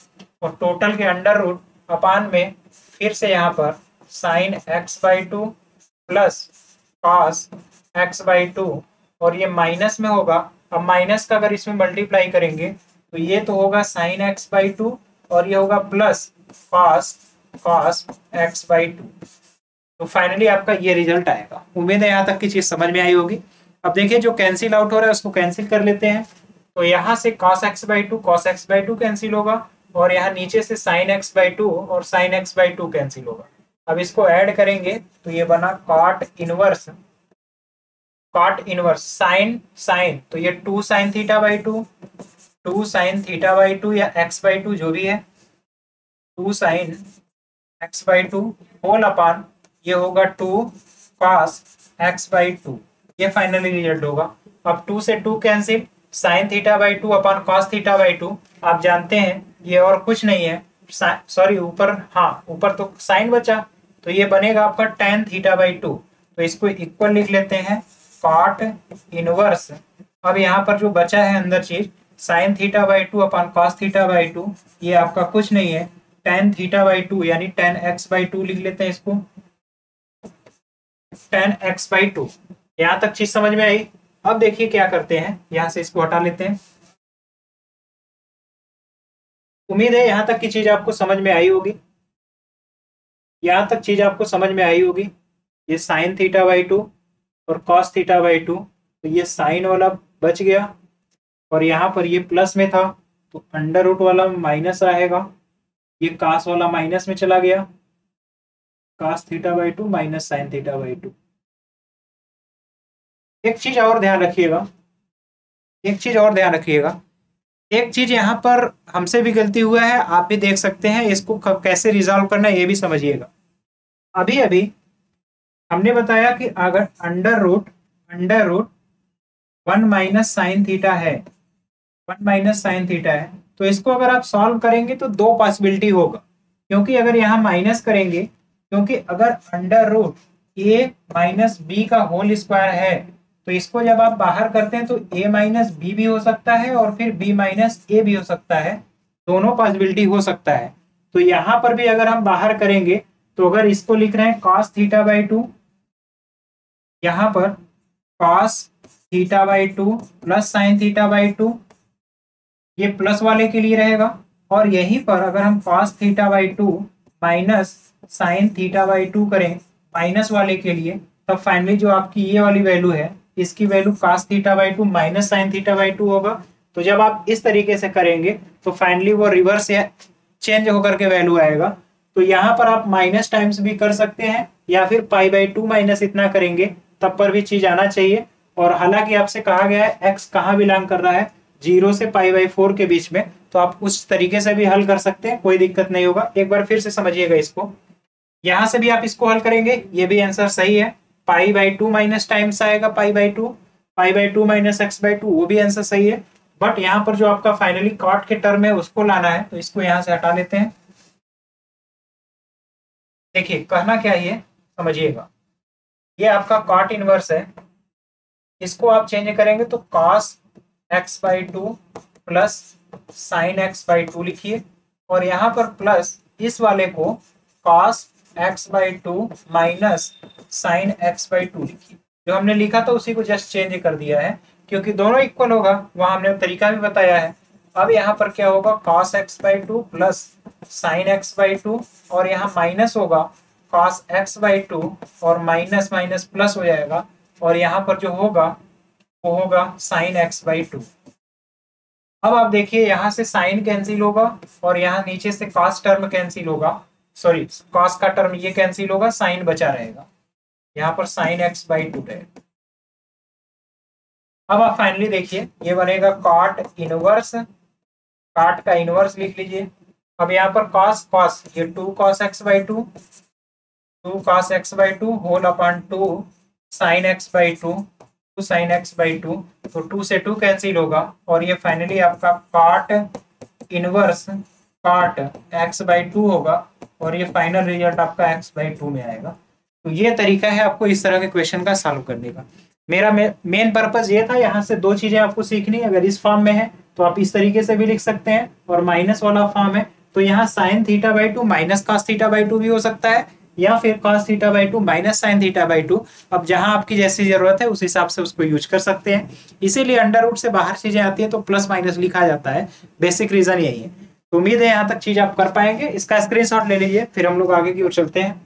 और टोटल के √अपान में फिर से यहाँ पर sine x by 2 plus cos x by 2 और ये माइनस में होगा। अब माइनस का अगर इसमें मल्टीप्लाई करेंगे तो ये तो होगा साइन x बाई 2 और ये होगा प्लस कॉस x बाई 2। तो फाइनली आपका ये रिजल्ट आएगा। उम्मीद है यहाँ तक की चीज समझ में आई होगी। अब देखिए जो कैंसिल आउट हो रहा है उसको कैंसिल कर लेते हैं। तो यहाँ से cos x बाई 2 कैंसिल होगा और यहाँ नीचे से sin x बाई 2 और sin x बाई 2 कैंसिल होगा। अब इसको ऐड करेंगे तो ये बना कॉट इनवर्स साइन तो ये 2 sine theta by 2 sine theta by 2 या x बाई 2 जो भी है, 2 sine x by 2 whole upon ये होगा 2 कॉस x बाई 2, ये फाइनली रिजल्ट होगा। अब 2 से 2 cancel, sign theta by 2 upon cos theta by 2 आप जानते हैं ये और कुछ नहीं है, सॉरी ऊपर तो साइन बचा तो ये बनेगा आपका टेन थीटा बाई 2, तो इसको इक्वल लिख लेते हैं कॉट इनवर्स। अब यहाँ पर जो बचा है अंदर चीज sign theta by 2 upon cos theta by 2, ये आपका कुछ नहीं है टेन थीटा बाई 2 यानी टेन एक्स बाई 2 लिख लेते हैं इसको, टेन एक्स बाई 2। यहाँ तक चीज समझ में आई। अब देखिए क्या करते हैं, यहाँ से इसको हटा लेते हैं। उम्मीद है यहाँ तक की चीज आपको समझ में आई होगी। यहाँ तक चीज आपको समझ में आई होगी। ये साइन थीटा बाई 2 और कॉस थीटा बाई 2, तो ये साइन वाला बच गया और यहाँ पर ये प्लस में था तो √ वाला माइनस आएगा, ये कॉस वाला माइनस में चला गया, cos theta by 2 minus sign theta by 2। एक चीज और ध्यान रखिएगा, एक चीज यहाँ पर हमसे भी गलती हुआ है, आप भी देख सकते हैं, इसको कैसे रिजॉल्व करना है ये भी समझिएगा। अभी हमने बताया कि अगर √1 माइनस साइन थीटा है, 1 माइनस साइन थीटा है, तो इसको अगर आप सॉल्व करेंगे तो दो पॉसिबिलिटी होगा, क्योंकि अगर यहाँ माइनस करेंगे, क्योंकि अगर √a माइनस बी का होल स्क्वायर है तो इसको जब आप बाहर करते हैं तो a माइनस बी भी हो सकता है और फिर b माइनस ए भी हो सकता है, दोनों पॉसिबिलिटी हो सकता है। तो यहाँ पर भी अगर हम बाहर करेंगे तो अगर इसको लिख रहे हैं cos थीटा बाई 2, यहाँ पर cos theta by 2 plus sign theta by 2 ये प्लस वाले के लिए रहेगा, और यहीं पर अगर हम cos theta by two minus sign theta by to करें माइनस वाले के लिए, तब फाइनली जो आपकी ये वाली वैल्यू है इसकी value cos theta by two minus sign theta by two होगा। तो जब आप इस तरीके से करेंगे तो फाइनली वो रिवर्स या चेंज होकर के वैल्यू आएगा। तो यहाँ पर आप माइनस टाइम्स भी कर सकते हैं या फिर पाई बाई टू माइनस इतना करेंगे तब पर भी चीज आना चाहिए। और हालांकि आपसे कहा गया है एक्स कहाँ बिलोंग कर रहा है, 0 से पाई बाई 4 के बीच में, तो आप उस तरीके से भी हल कर सकते हैं, कोई दिक्कत नहीं होगा। एक बार फिर से समझिएगा इसको, यहां से भी आप इसको हल करेंगे, ये भी आंसर सही है, pi by two minus times आएगा pi by two minus X by two, वो भी आंसर सही है। बट यहाँ पर जो आपका फाइनली कॉट के टर्म है उसको लाना है, तो इसको यहां से हटा लेते हैं। देखिए कहना क्या है समझिएगा, ये आपका कॉट इनवर्स है, इसको आप चेंज करेंगे तो cos x by two plus sign x by to लिखिए, और यहाँ पर प्लस इस वाले को cos x by two minus sign x by to लिखिए। जो हमने लिखा था उसी को जस्ट चेंज कर दिया है, क्योंकि दोनों इक्वल होगा, वहां हमने तरीका भी बताया है। अब यहाँ पर क्या होगा, cos x by two plus sign x by to, और यहाँ माइनस होगा कॉस एक्स बाई टू, और माइनस माइनस प्लस हो जाएगा, और यहाँ पर जो होगा वो होगा साइन एक्स बाई टू। अब आप देखिए यहाँ से साइन कैंसिल होगा और यहाँ नीचे से कॉस टर्म कैंसिल होगा, सॉरी कॉस का टर्म ये कैंसिल होगा, साइन बचा रहेगा, यहाँ पर साइन एक्स बाई टू रहेगा। अब आप फाइनली देखिए ये बनेगा कॉट इनवर्स, कॉट का इनवर्स लिख लीजिए। अब यहाँ पर कॉस कॉस ये 2 cos x by two, 2 cos x by two whole upon 2 sine x by two, 2 sine x by two, तो 2 से 2 कैंसिल होगा, और ये फाइनली आपका cot inverse cot x by two होगा, और ये फाइनल रिजल्ट आपका एक्स बाई टू में आएगा। तो ये तरीका है आपको इस तरह के क्वेश्चन का सॉल्व करने का। मेरा मेन पर्पस ये था, यहाँ से दो चीजें आपको सीखनी, अगर इस फॉर्म में है तो आप इस तरीके से भी लिख सकते हैं, और माइनस वाला फॉर्म है तो यहाँ sign theta by two minus cos theta by to भी हो सकता है, या फिर cos theta by two minus sign theta by to. अब जहां आपकी जैसी जरूरत है उस हिसाब से उसको यूज कर सकते हैं। इसीलिए अंडर रूट से बाहर चीजें आती है तो प्लस माइनस लिखा जाता है, बेसिक रीजन यही है। तो उम्मीद है यहाँ तक चीज आप कर पाएंगे। इसका स्क्रीनशॉट ले लीजिए, फिर हम लोग आगे की ओर चलते हैं।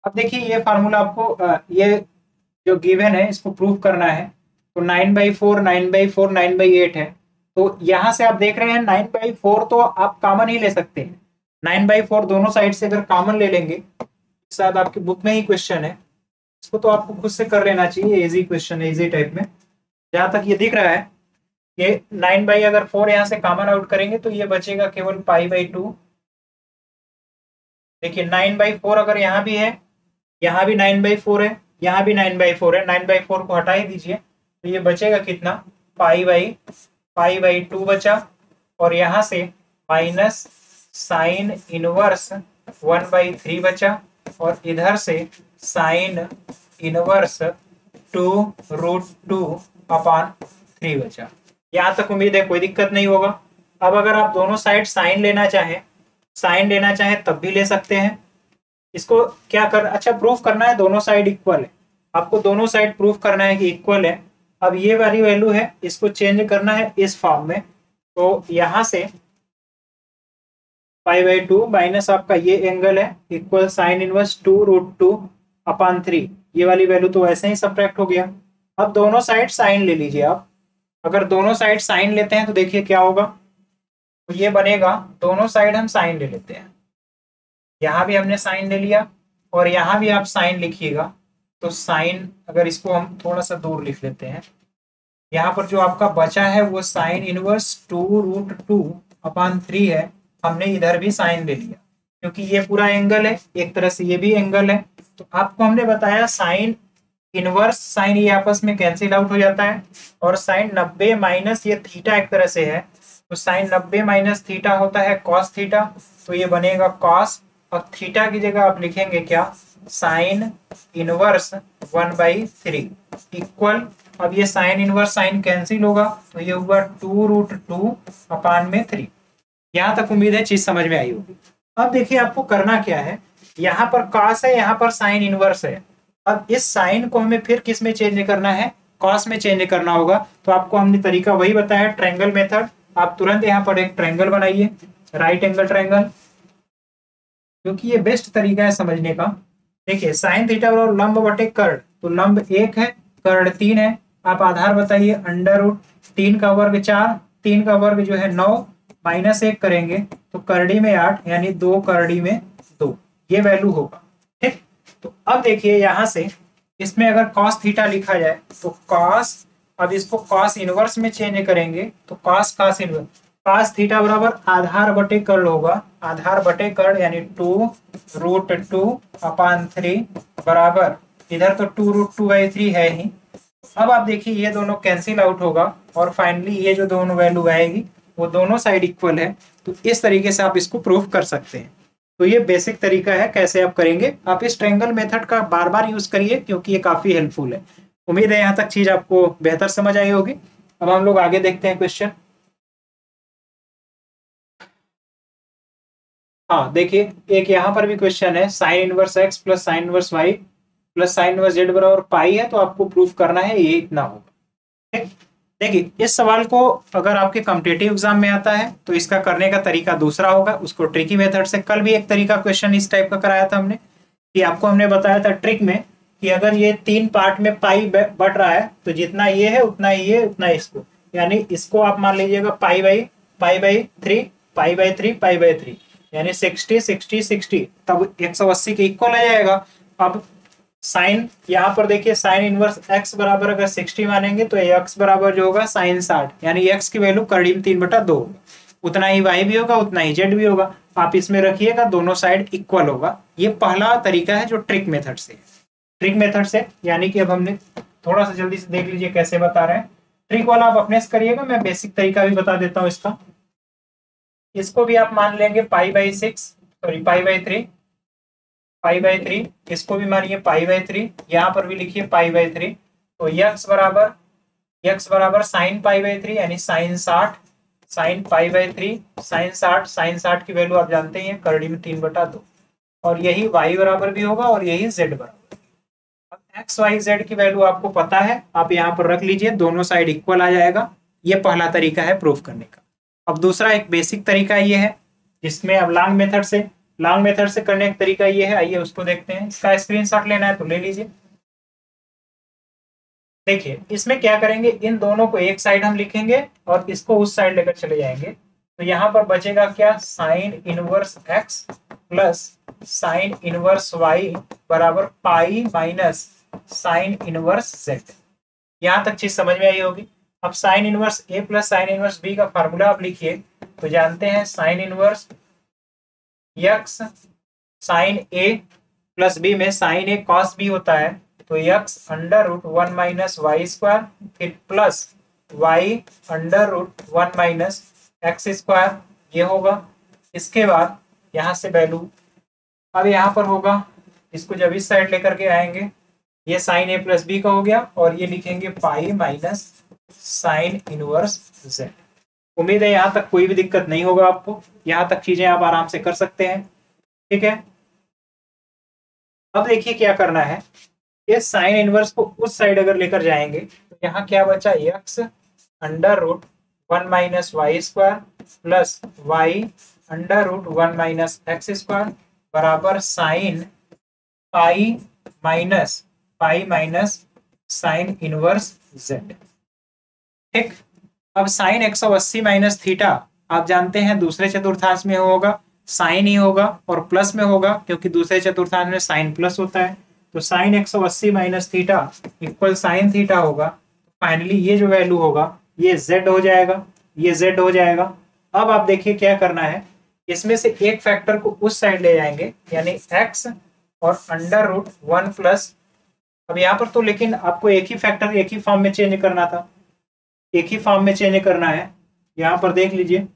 अब देखिए ये फार्मूला आपको ये जो गिवन है इसको प्रूव करना है, तो 9/4 9/4 9/8 है। तो यहां से आप देख रहे हैं 9/4 तो आप कॉमन ही ले सकते हैं, 9/4 दोनों साइड से अगर कॉमन ले लेंगे, शायद आपकी बुक में ही क्वेश्चन है, इसको तो आपको खुद से कर लेना चाहिए, इजी क्वेश्चन है, इजी टाइप में। जहां तक ये दिख रहा है ये 9 अगर 4 यहाँ से कॉमन आउट करेंगे तो ये बचेगा केवल π/2। देखिए 9/4 अगर यहाँ भी है, यहाँ भी 9/4 है, यहाँ भी 9/4 है, 9/4 को हटा ही दीजिए, तो ये बचेगा कितना, π/2 बचा, और यहाँ से माइनस साइन इनवर्स 1/3 बचा, और इधर से साइन इनवर्स 2√2/3 बचा। यहाँ तक उम्मीद है कोई दिक्कत नहीं होगा। अब अगर आप दोनों साइड साइन लेना चाहें तब भी ले सकते हैं। इसको क्या कर, अच्छा प्रूफ करना है दोनों साइड इक्वल है, आपको दोनों साइड प्रूफ करना है कि इक्वल है। अब ये वाली वैल्यू है, इसको चेंज करना है इस फॉर्म में, तो यहां से π/2 माइनस आपका ये एंगल है इक्वल साइन इनवर्स 2√2/3, ये वाली वैल्यू तो वैसे ही सब्ट्रैक्ट हो गया। अब दोनों साइड साइन ले लीजिए आप, अगर दोनों साइड साइन लेते हैं तो देखिए क्या होगा, तो ये बनेगा, दोनों साइड हम साइन ले लेते हैं, यहाँ भी हमने साइन ले लिया और यहाँ भी आप साइन लिखिएगा, तो साइन अगर इसको हम थोड़ा सा दूर लिख लेते हैं, यहाँ पर जो आपका बचा है वो साइन इनवर्स 2√2/3 है, हमने इधर भी साइन ले लिया क्योंकि ये पूरा एंगल है, एक तरह से ये भी एंगल है। तो आपको हमने बताया साइन इनवर्स साइन ये आपस में कैंसिल आउट हो जाता है, और साइन 90 माइनस ये थीटा एक तरह से है, तो साइन 90 माइनस थीटा होता है कॉस थीटा, तो ये बनेगा कॉस, और थीटा की जगह आप लिखेंगे क्या, साइन इनवर्स 1/3 इक्वल, अब ये साइन इनवर्स साइन कैंसिल होगा, तो ये हुआ 2√2/3। यहाँ तक उम्मीद है चीज समझ में आई होगी। अब देखिए आपको करना क्या है, यहाँ पर कॉस है, यहाँ पर साइन इनवर्स है। अब इस साइन को हमें फिर किस में चेंज करना है, कॉस में चेंज करना होगा। तो आपको हमने तरीका वही बताया, ट्रायंगल मेथड। आप तुरंत यहाँ पर एक ट्रायंगल बनाइए, राइट एंगल ट्रायंगल, क्योंकि ये बेस्ट तरीका है समझने का। देखिए साइन थीटा बराबर लंब बटे कर्ण, तो लंब 1 है, कर्ण 3 है। आप आधार बताइए, अंडर रूट 3 का वर्ग 4, 3 का वर्ग जो है 9, माइनस 1 करेंगे तो करड़ी में 8, यानी 2 करड़ी में 2, ये वैल्यू होगा। ठीक, तो अब देखिए यहाँ से इसमें अगर कॉस थीटा लिखा जाए तो कॉस, अब इसको कॉस इनवर्स में चेंज करेंगे तो cos cos inverse, cos theta बराबर आधार बटे कर्ण होगा, आधार बटे कर्ण यानी 2√2/3 बराबर, इधर तो 2√2/3 है ही। अब आप देखिए ये दोनों कैंसिल आउट होगा और फाइनली ये जो दोनों वैल्यू आएगी वो दोनों साइड इक्वल है। तो इस तरीके से आप इसको प्रूफ कर सकते हैं। तो ये बेसिक तरीका है कैसे आप करेंगे। आप इस ट्रायंगल मेथड का बार बार यूज करिए क्योंकि ये काफी हेल्पफुल है। उम्मीद है यहाँ तक चीज आपको बेहतर समझ आई होगी। अब हम लोग आगे देखते हैं क्वेश्चन। हाँ देखिए, एक यहाँ पर भी क्वेश्चन है, sine inverse x plus sine inverse y plus sine inverse z बराबर पाई है, तो आपको प्रूफ करना है ये इतना होगा। ठीक, देखिए इस सवाल को अगर आपके कॉम्पिटिटिव एग्जाम में आता है तो इसका करने का तरीका दूसरा होगा, उसको ट्रिकी मेथड से। कल भी एक तरीका क्वेश्चन इस टाइप का कराया था हमने, कि आपको हमने बताया था ट्रिक में कि अगर ये 3 पार्ट में पाई बट रहा है तो जितना ये है उतना ये उतना इसको, यानी इसको आप मान लीजिएगा पाई by 3, pi by 3, pi by 3, यानी 60 60 60, तब 180 के इक्वल आ जाएगा। अब साइन यहाँ पर देखिए, साइन इनवर्स एक्स बराबर अगर 60 मानेंगे तो एक्स बराबर जो होगा साइन 60, यानी एक्स की वैल्यू करड़ी में 3/2 होगा। उतना ही वाई भी होगा, उतना ही जेड भी होगा। आप इसमें रखिएगा, दोनों साइड इक्वल होगा। ये पहला तरीका है जो ट्रिक मेथड से, ट्रिक मेथड से यानी कि अब हमने थोड़ा सा जल्दी से देख लीजिए कैसे बता रहे हैं। ट्रिक वाला आप अपने से करिएगा, मैं बेसिक तरीका भी बता देता हूँ इसका। इसको भी आप मान लेंगे pi by 6, sorry pi by 3, pi by 3, इसको भी मानिए पाई बाई 3, यहाँ पर भी लिखिए पाई बाई 3। तो यक्स बराबर साइन पाई बाई 3 यानी sine 60, sine pi by 3 sine 60, sine 60 की वैल्यू आप जानते हैं करड़ी में 3/2, और यही y बराबर भी होगा और यही z बराबर। अब एक्स वाई जेड की वैल्यू आपको पता है, आप यहाँ पर रख लीजिए, दोनों साइड इक्वल आ जाएगा। ये पहला तरीका है प्रूफ करने का। अब दूसरा एक बेसिक तरीका ये है, जिसमें अब लॉन्ग मेथड से करने का तरीका ये है, आइए उसको देखते हैं। इसका स्क्रीनशॉट लेना है तो ले लीजिए। देखिए इसमें क्या करेंगे, इन दोनों को एक साइड हम लिखेंगे और इसको उस साइड लेकर चले जाएंगे। तो यहाँ पर बचेगा क्या, sine inverse x plus sine inverse Y बराबर pi minus sine inverse Z. यहाँ तक चीज समझ में आई होगी। अब sine inverse A plus sine inverse B का फार्मूला आप लिखिए, तो जानते हैं sine inverse X sine A plus B में साइन ए कॉस बी होता है, तो X under root 1 minus Y square, फिर plus Y under root 1 minus x square, ये होगा। इसके बाद यहाँ से वैल्यू अब यहाँ पर होगा, इसको जब इस साइड लेकर के आएंगे, ये साइन ए प्लस बी का हो गया और ये लिखेंगे पाई माइनस साइन इनवर्स जेड। उम्मीद है यहाँ तक कोई भी दिक्कत नहीं होगा आपको, यहाँ तक चीजें आप आराम से कर सकते हैं। ठीक है, अब देखिए क्या करना है, इस साइन इनवर्स को उस साइड अगर लेकर जाएंगे तो यहाँ क्या बचा, X under root 1 minus Y square plus Y under root 1 minus x square बराबर sine pi minus sine inverse Z. ठीक, अब साइन 180 माइनस थीटा आप जानते हैं दूसरे चतुर्थांश में होगा, साइन ही होगा और प्लस में होगा, क्योंकि दूसरे चतुर्थांश में साइन प्लस होता है। तो sine 180 minus theta equal sine theta होगा। फाइनली ये जो वैल्यू होगा ये z हो जाएगा, ये z हो जाएगा। अब आप देखिए क्या करना है, इसमें से एक फैक्टर को उस साइड ले जाएंगे, यानी x और अंडर रूट 1 प्लस, अब यहाँ पर तो लेकिन आपको एक ही फैक्टर एक ही फॉर्म में चेंज करना था, एक ही फॉर्म में चेंज करना है। यहाँ पर देख लीजिए,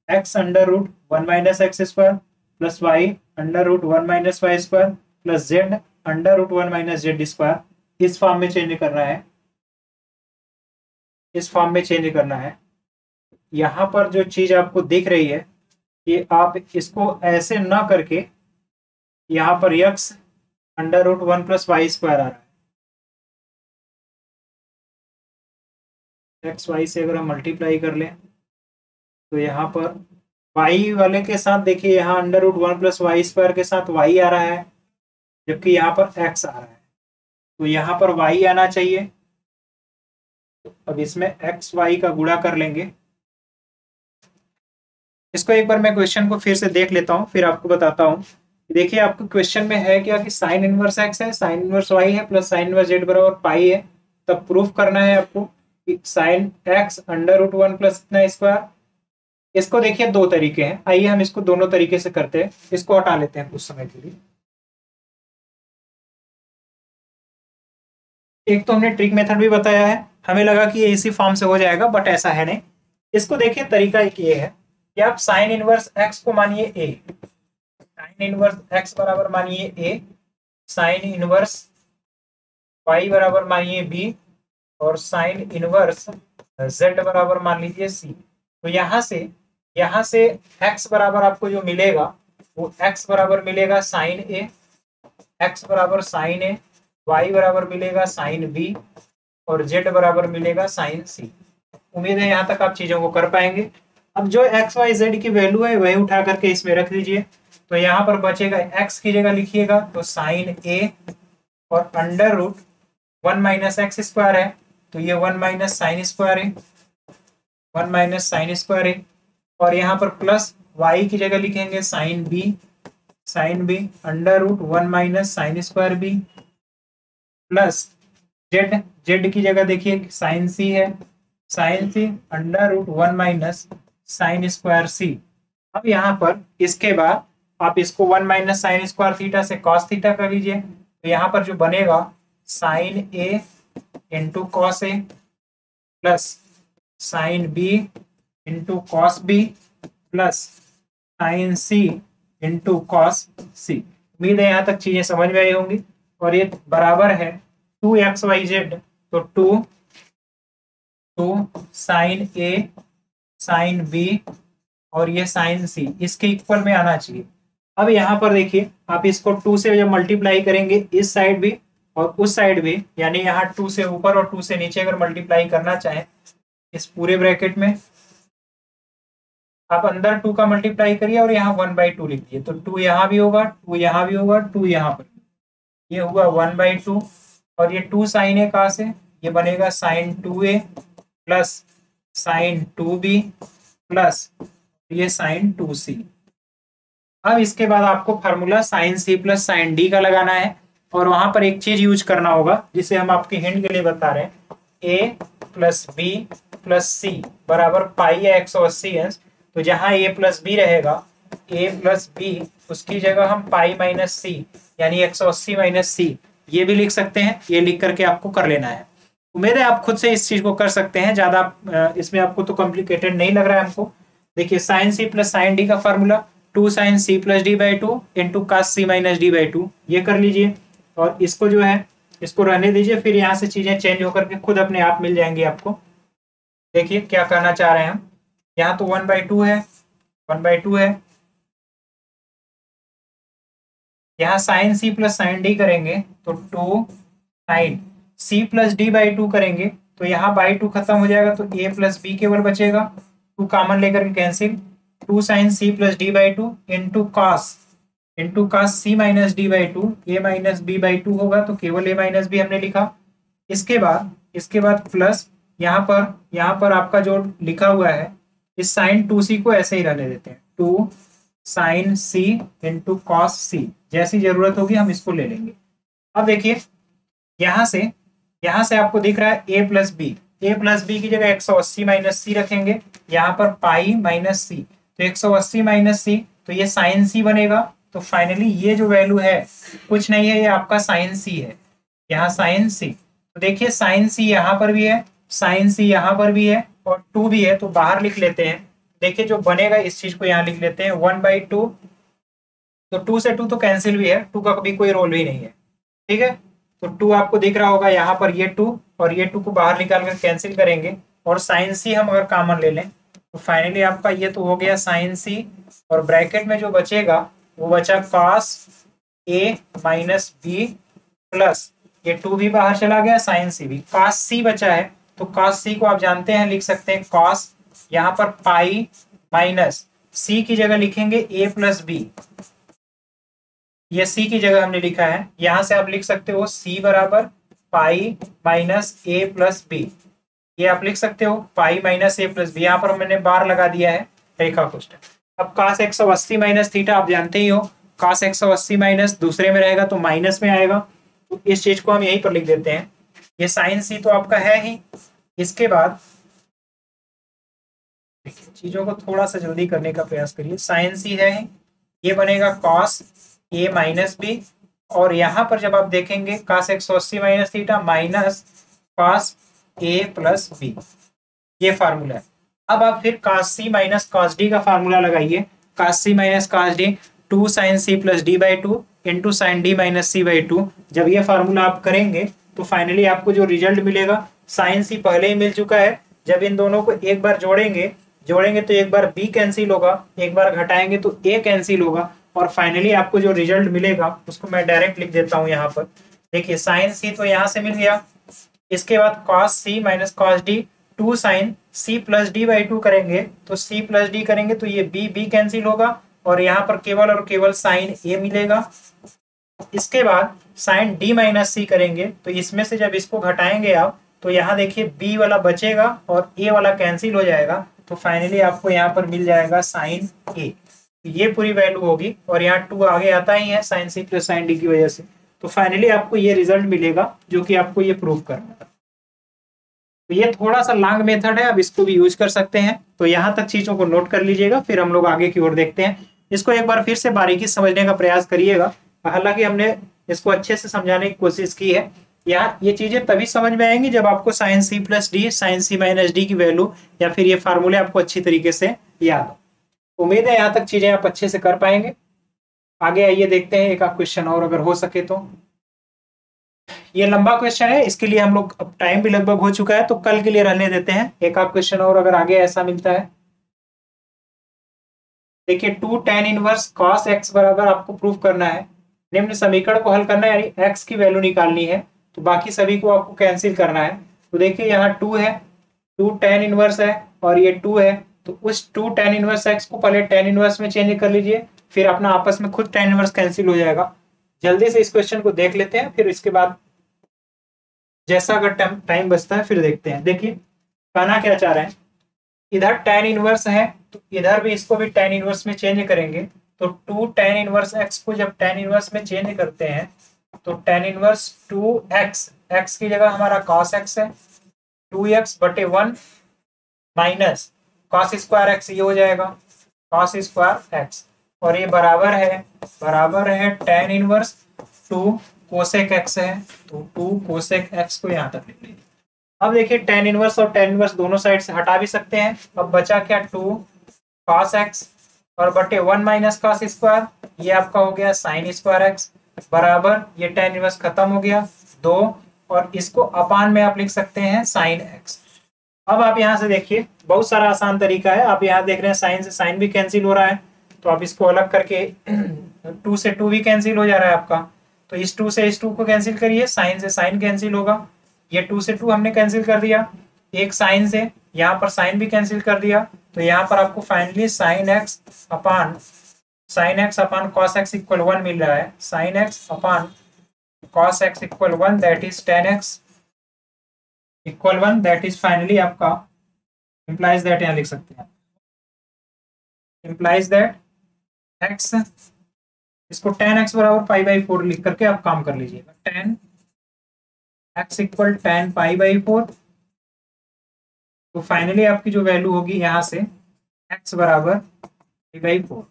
x under root 1 minus x square plus Y under root 1 minus Y square plus z under root 1 minus z square, इस फॉर्म में चेंज करना है, इस फॉर्म में चेंज करना है। यहाँ पर जो चीज आपको दिख रही है कि आप इसको ऐसे ना करके यहाँ पर यक्स अंडर रूट 1 + y² आ रहा है। एक्स वाई से अगर हम मल्टीप्लाई कर लें तो यहाँ पर वाई वाले के साथ देखिए, यहाँ अंडर रूट 1 + y² के साथ वाई आ रहा है, जबकि यहाँ पर एक्स आ रहा है। तो यहाँ पर वाई आना चाहिए। अब इसमें एक्स वाई का गुणा कर लेंगे। इसको एक बार मैं क्वेश्चन को फिर से देख लेता हूँ, फिर आपको बताता हूँ। देखिए आपको क्वेश्चन में है क्या कि साइन इनवर्स एक्स है, साइन इनवर्स वाई है, प्लस साइन इनवर्स जेड बराबर पाई है। तब प्रूफ करना है आपको कि साइन एक्स अंडर रूट 1 + इतना स्क्वायर। इसको देखिए दो तरीके हैं, आइए हम इसको दोनों तरीके से करते हैं। इसको हटा लेते हैं कुछ समय के लिए। एक तो हमने ट्रिक मेथड भी बताया है, हमें लगा कि ये इसी फॉर्म से हो जाएगा, बट ऐसा है नहीं। इसको देखिए तरीका एक ये है कि आप साइन इनवर्स एक्स को मानिए ए, साइन इनवर्स एक्स बराबर मानिए ए, साइन इनवर्स वाई बराबर मानिए बी, और साइन इनवर्स जेड बराबर मान लीजिए सी। तो यहाँ से एक्स बराबर आपको जो मिलेगा वो एक्स बराबर मिलेगा साइन ए, एक्स बराबर साइन ए, वाई बराबर मिलेगा साइन बी, और जेड बराबर मिलेगा साइन सी। उम्मीद है यहाँ तक आप चीजों को कर पाएंगे। अब जो एक्स वाई जेड की वैल्यू है वही उठा करके इसमें रख दीजिए। तो यहाँ पर बचेगा एक्स की जगह लिखिएगा तो साइन ए, और अंडर रूट 1 - x² है, तो ये 1 - sin² है, 1 - sin² है। और यहाँ पर प्लस y की जगह लिखेंगे sine B under root 1 - sin² B, plus z की जगह देखिए साइन सी है, sine C under root 1 - sin² C. अब यहाँ पर इसके बाद आप इसको 1 - sin² थीटा से cos थीटा कर लीजिए। तो यहाँ पर जो बनेगा sine A into cos A, plus sine B into cos B, plus sine C into cos C. उम्मीद है यहाँ तक चीजें समझ में आई होंगी। और ये बराबर है 2xyz, तो 2 साइन ए साइन बी और ये साइन सी इसके इक्वल में आना चाहिए। अब यहाँ पर देखिए आप इसको 2 से जब मल्टीप्लाई करेंगे इस साइड भी और उस साइड भी, यानी यहाँ 2 से ऊपर और 2 से नीचे अगर मल्टीप्लाई करना चाहें इस पूरे ब्रैकेट में, आप अंदर 2 का मल्टीप्लाई करिए और यहाँ 1/2 लिख दिए। तो 2 यहाँ भी होगा, 2 यहाँ भी होगा, 2 यहाँ पर, ये हुआ 1/2। और ये 2 साइन ए कहाँ से, ये बनेगा sine 2a plus sine 2b plus ये साइन 2c। अब इसके बाद आपको formula sine C plus sine D का लगाना है, और वहां पर एक चीज यूज करना होगा जिसे हम आपके हिंट के लिए बता रहे हैं, a प्लस बी प्लस सी बराबर पाई या 180 अंश। तो जहां a प्लस बी रहेगा, a प्लस बी, उसकी जगह हम पाई माइनस सी यानी 180 माइनस सी ये भी लिख सकते हैं। ये लिख करके आपको कर लेना है। उम्मीद है आप खुद से इस चीज को कर सकते हैं, ज्यादा इसमें आपको तो कॉम्प्लिकेटेड नहीं लग रहा है हमको। देखिए sine C plus sine D का formula 2 sin c + d/2 into cos c - d/2, ये कर लीजिए। और इसको जो है इसको रहने दीजिए, फिर यहाँ से चीजें चेंज होकर के खुद अपने आप मिल जाएंगी आपको। देखिए क्या करना चाह रहे हैं हम, यहाँ तो 1/2 है, 1/2 है। यहाँ sine C plus sine D करेंगे तो 2 sin c + d/2 करेंगे तो यहाँ बाई 2 खत्म हो जाएगा, तो a प्लस बी केवल बचेगा, 2 कॉमन लेकर के cancel, 2 sin c + d/2 into cos c - d/2, a minus b/2 होगा, तो केवल a माइनस बी हमने लिखा। इसके बाद प्लस यहाँ पर आपका जो लिखा हुआ है इस sin 2c को ऐसे ही रहने देते हैं, 2 sin c into cos c, जैसी जरूरत होगी हम इसको ले लेंगे। अब देखिए यहाँ से आपको दिख रहा है a प्लस बी की जगह 180 माइनस सी रखेंगे, यहाँ पर पाई माइनस सी, तो 180 माइनस सी, तो ये साइन सी बनेगा। तो फाइनली ये जो वैल्यू है कुछ नहीं है, ये आपका साइन सी है, यहाँ साइन सी। तो देखिए साइन सी यहाँ पर भी है, साइन सी यहाँ पर भी है, और 2 भी है, तो बाहर लिख लेते हैं। देखिए जो बनेगा इस चीज को यहाँ लिख लेते हैं 1/2, तो 2 से 2 तो कैंसिल भी है, 2 का कभी कोई रोल भी नहीं है, ठीक है। तो 2 आपको दिख रहा होगा यहाँ पर, ये 2 और ये 2 को बाहर निकाल कर कैंसिल करेंगे, और साइन सी हम अगर कॉमन ले लें तो फाइनली आपका ये तो हो गया साइन सी, और ब्रैकेट में जो बचेगा वो बचा cos A minus B plus ये 2 भी बाहर चला गया, साइन सी भी, कॉस सी बचा है। तो कॉस सी को आप जानते हैं, लिख सकते हैं कॉस, यहाँ पर पाई माइनस सी की जगह लिखेंगे ए प्लस बी, ये सी की जगह हमने लिखा है, यहां से आप लिख सकते हो सी बराबर पाई माइनस ए प्लस बी, ये आप लिख सकते हो पाई माइनस ए प्लस बी, यहाँ पर मैंने बार लगा दिया है रेखा कोष्ठक। अब cos 180 माइनस थीटा आप जानते ही हो, cos 180 माइनस दूसरे में रहेगा तो माइनस में आएगा, तो इस चीज को हम यहीं पर लिख देते हैं। ये साइन सी तो आपका है ही, इसके बाद चीजों को थोड़ा सा जल्दी करने का प्रयास करिए, साइन सी है ही, ये बनेगा कॉस ए माइनस बी, और यहाँ पर जब आप देखेंगे cos 180 minus theta minus cos A plus B, ये फार्मूला है। अब आप फिर cos C minus cos D का फार्मूला लगाइए, cos C minus cos D 2 sin c plus D by two into sine D minus C by two, जब ये फार्मूला आप करेंगे तो फाइनली आपको जो रिजल्ट मिलेगा, साइन सी पहले ही मिल चुका है, जब इन दोनों को एक बार जोड़ेंगे तो एक बार b कैंसिल होगा, एक बार घटाएंगे तो a कैंसिल होगा, और फाइनली आपको जो रिजल्ट मिलेगा उसको मैं डायरेक्ट लिख देता हूँ यहाँ पर। देखिए साइन सी तो यहाँ से मिल गया, इसके बाद cos c minus cos D 2 sine c plus D by two करेंगे तो c प्लस डी करेंगे तो ये b कैंसिल होगा, और यहाँ पर केवल और केवल साइन a मिलेगा। इसके बाद साइन d माइनस सी करेंगे तो इसमें से जब इसको घटाएंगे आप तो यहाँ देखिए b वाला बचेगा और a वाला कैंसिल हो जाएगा, तो फाइनली आपको यहाँ पर मिल जाएगा साइन a, ये पूरी वैल्यू होगी, और यहाँ 2 आगे आता ही है sine C plus sine D की वजह से, तो फाइनली आपको ये रिजल्ट मिलेगा जो कि आपको ये प्रूव करना है। तो ये थोड़ा सा लॉन्ग मेथड है, अब इसको भी यूज कर सकते हैं, तो यहाँ तक चीजों को नोट कर लीजिएगा, फिर हम लोग आगे की ओर देखते हैं। इसको एक बार फिर से बारीकी समझने का प्रयास करिएगा, हालांकि हमने इसको अच्छे से समझाने की कोशिश की है। यहाँ ये चीजें तभी समझ में आएंगी जब आपको sine C plus D sine C minus D की वैल्यू या फिर ये फार्मूले आपको अच्छी तरीके से याद हो। उम्मीद है यहाँ तक चीजें आप अच्छे से कर पाएंगे। आगे आइए देखते हैं एक आध क्वेश्चन और अगर हो सके तो। ये लंबा क्वेश्चन है, इसके लिए हम लोग अब टाइम भी लगभग हो चुका है तो कल के लिए रहने देते हैं, एक आध क्वेश्चन और अगर आगे ऐसा मिलता है। देखिए 2 tan इनवर्स cos x बराबर आपको प्रूफ करना है, निम्न समीकरण को हल करना है, यानी x की वैल्यू निकालनी है, तो बाकी सभी को आपको कैंसिल करना है। तो देखिए यहाँ 2 है, 2 tan इनवर्स है और ये 2 है, तो उस 2 tan इनवर्स x को पहले tan इनवर्स में चेंज कर लीजिए, फिर अपना आपस में खुद tan इनवर्स कैंसिल हो जाएगा। जल्दी से इस क्वेश्चन को देख लेते हैं, फिर इसके बाद जैसा अगर टाइम बचता है फिर देखते हैं। देखिए कहना क्या चाह रहे हैं, इधर tan इनवर्स है तो इधर भी इसको भी tan इनवर्स में चेंज करेंगे, तो 2 tan इनवर्स x को जब tan इनवर्स में चेंज करते हैं तो tan इनवर्स 2x, x की जगह हमारा cos x है, 2x बटे 1 माइनस cos स्क्वायर x, ये हो जाएगा cos स्क्वायर x, और ये बराबर है tan इनवर्स 2 कोसेक x है, तो 2 कोसेक x को यहाँ तक लिख लीजिए। अब देखिए tan इनवर्स और tan इनवर्स दोनों साइड से हटा भी सकते हैं, अब बचा क्या 2 cos x और बटे 1 माइनस cos स्क्वायर, ये आपका हो गया sin स्क्वायर x, बराबर ये tan इनवर्स खत्म हो गया 2, और इसको अपान में आप लिख सकते हैं sin x। अब आप यहाँ से देखिए बहुत सारा आसान तरीका है, आप यहाँ देख रहे हैं साइन से साइन भी कैंसिल हो रहा है, तो आप इसको अलग करके 2 से 2 भी कैंसिल हो जा रहा है आपका, तो इस 2 से इस 2 को कैंसिल करिए, साइन से साइन कैंसिल होगा, ये 2 से 2 हमने कैंसिल कर दिया, एक साइन से यहाँ पर साइन भी कैंसिल कर दिया, तो यहाँ पर आपको फाइनली साइन एक्स अपान कॉस एक्स इक्वल 1 मिल रहा है, sine x upon cos x equal 1 that is tan x equal 1, that is finally आपका इम्प्लाइज दैट, यहाँ लिख सकते हैं इम्प्लाइज दैट x, इसको tan x बराबर पाई बाई 4 लिख करके आप काम कर लीजिएगा, tan x equal tan pi by 4, तो फाइनली आपकी जो वैल्यू होगी यहाँ से x बराबर पाई बाई 4।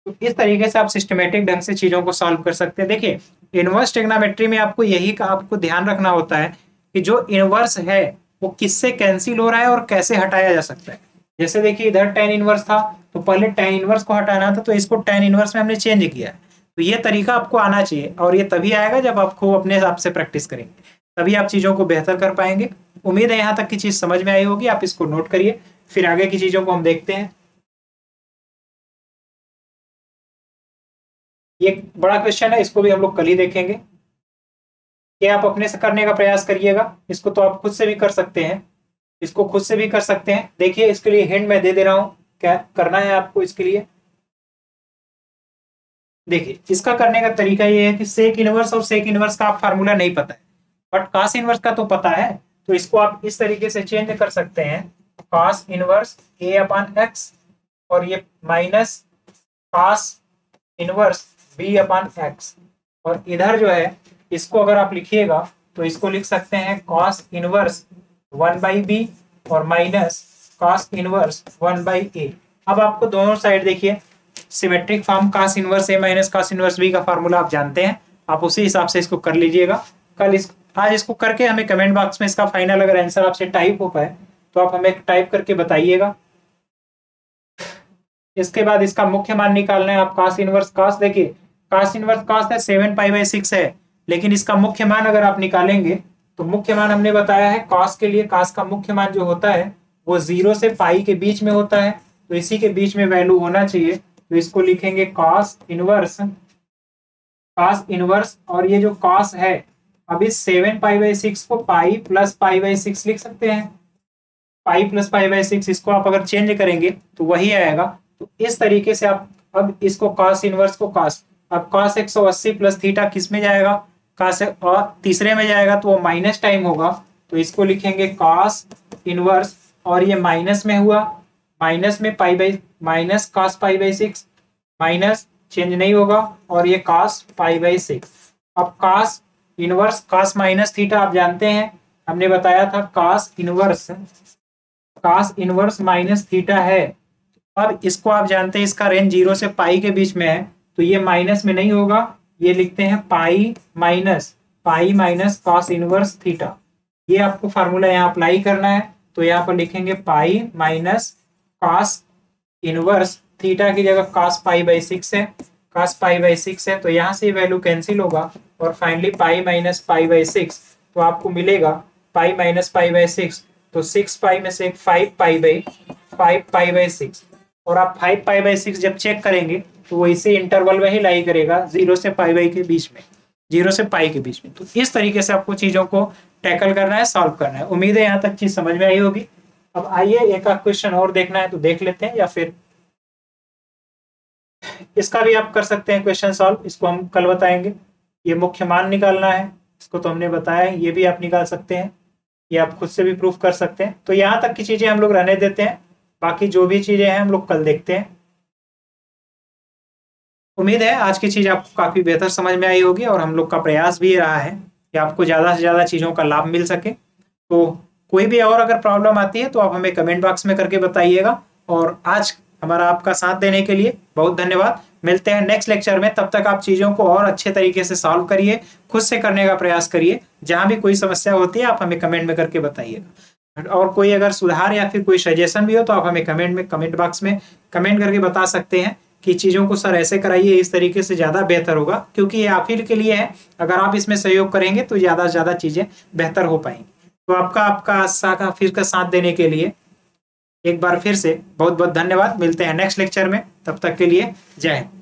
तो इस तरीके से आप सिस्टमेटिक ढंग से चीजों को सॉल्व कर सकते हैं। देखिए इनवर्स ट्रिग्नोमेट्री में आपको यही का आपको ध्यान रखना होता है कि जो इनवर्स है वो किससे कैंसिल हो रहा है और कैसे हटाया जा सकता है। जैसे देखिए इधर tan इनवर्स था तो पहले tan इनवर्स को हटाना था, तो इसको tan इनवर्स में हमने चेंज किया है, तो ये तरीका आपको आना चाहिए, और ये तभी आएगा जब आपको अपने हिसाब से प्रैक्टिस करेंगे। तभी आप चीजों को बेहतर कर पाएंगे। उम्मीद है यहाँ तक की चीज समझ में आई होगी, आप इसको नोट करिए, फिर आगे की चीजों को हम देखते हैं। ये बड़ा क्वेश्चन है, इसको भी हम लोग कल ही देखेंगे। ये आप अपने से करने का प्रयास करिएगा, इसको तो आप खुद से भी कर सकते हैं, इसको खुद से भी कर सकते हैं। देखिए इसके लिए हिंट मैं दे दे रहा हूं, क्या करना है आपको इसके लिए। देखिए इसका करने का तरीका ये है कि सेक इनवर्स और सेक इनवर्स का आप फार्मूला नहीं पता है, बट कॉस इनवर्स का तो पता है। तो इसको आप इस तरीके से चेंज कर सकते हैं, cos inverse A upon x, और ये minus cos inverse B upon x, और इधर जो है इसको अगर आप लिखिएगा तो इसको लिख सकते हैं कॉस इनवर्स 1/b और माइनस कॉस इनवर्स 1/a। अब आपको दोनों साइड देखिए सिमेट्रिक फॉर्म कॉस इनवर्स ए माइनस कॉस इनवर्स बी का फार्मूला आप जानते हैं, आप उसी हिसाब से इसको कर लीजिएगा। आज इसको करके हमें कमेंट बॉक्स में इसका फाइनल अगर आंसर आपसे टाइप हो पाए तो आप हमें टाइप करके बताइएगा। इसके बाद इसका मुख्य मान निकालना है। आप कॉस इनवर्स कॉस, देखिए कॉस इनवर्स कॉस है 7π/6 है, लेकिन इसका मुख्य मान अगर आप निकालेंगे तो मुख्य मान हमने बताया है कॉस के लिए, कॉस का मुख्य मान जो होता है वो 0 से पाई के बीच में होता है, तो इसी के बीच में वैल्यू होना चाहिए। तो इसको लिखेंगे कॉस इनवर्स, और ये जो कॉस है अब इस 7π/6 को पाई प्लस π/6 लिख सकते हैं। पाई प्लस π/6 इसको आप अगर चेंज करेंगे तो वही आएगा। तो इस तरीके से आप अब इसको कॉस इनवर्स को कॉस, अब कॉस 180 प्लस थीटा किस में जाएगा, कॉस, और तीसरे में जाएगा तो वो माइनस टाइम होगा, तो इसको लिखेंगे कॉस इनवर्स, और ये माइनस में हुआ, माइनस में माइनस कॉस π/6, माइनस चेंज नहीं होगा, और ये कॉस π/6। अब cos inverse cos minus theta आप जानते हैं, हमने बताया था कॉस इनवर्स माइनस थीटा है। अब इसको आप जानते हैं इसका रेंज 0 से पाई के बीच में है, तो ये माइनस में नहीं होगा, ये लिखते हैं pi minus cos inverse theta. ये आपको फार्मूला यहाँ अप्लाई करना है, तो यहाँ पर लिखेंगे pi minus cos inverse theta की जगह कॉस π/6 है, कॉस π/6 है, तो यहाँ से वैल्यू कैंसिल होगा, और फाइनली पाई माइनस π/6, तो आपको मिलेगा पाई माइनस π/6, तो 6π में से 5π/6, और आप 5π/6 जब चेक करेंगे तो वो इसी इंटरवल में ही लाई करेगा 0 से पाई के बीच में, 0 से पाई के बीच में। तो इस तरीके से आपको चीजों को टैकल करना है, सॉल्व करना है। उम्मीद है यहाँ तक चीज समझ में आई होगी। अब आइए एक क्वेश्चन और देखना है तो देख लेते हैं, या फिर इसका भी आप कर सकते हैं क्वेश्चन सॉल्व, इसको हम कल बताएंगे। ये मुख्य मान निकालना है, इसको तो हमने बताया है, ये भी आप निकाल सकते हैं, ये आप खुद से भी प्रूफ कर सकते हैं। तो यहाँ तक की चीजें हम लोग रहने देते हैं, बाकी जो भी चीजें हैं हम लोग कल देखते हैं। उम्मीद है आज की चीज आपको काफी बेहतर समझ में आई होगी, और हम लोग का प्रयास भी रहा है कि आपको ज्यादा से ज्यादा चीजों का लाभ मिल सके। तो कोई भी और अगर प्रॉब्लम आती है तो आप हमें कमेंट बॉक्स में करके बताइएगा। और आज हमारा आपका साथ देने के लिए बहुत धन्यवाद। मिलते हैं नेक्स्ट लेक्चर में, तब तक आप चीजों को और अच्छे तरीके से सॉल्व करिए, खुद से करने का प्रयास करिए। जहां भी कोई समस्या होती है आप हमें कमेंट में करके बताइएगा, और कोई अगर सुधार या फिर कोई सजेशन भी हो तो आप हमें कमेंट बॉक्स में कमेंट करके बता सकते हैं कि चीजों को सर ऐसे कराइए, इस तरीके से ज्यादा बेहतर होगा, क्योंकि ये आप ही के लिए है। अगर आप इसमें सहयोग करेंगे तो ज्यादा से ज्यादा चीजें बेहतर हो पाएंगी। तो आपका फिर का साथ देने के लिए एक बार फिर से बहुत बहुत धन्यवाद। मिलते हैं नेक्स्ट लेक्चर में, तब तक के लिए जय हिंद।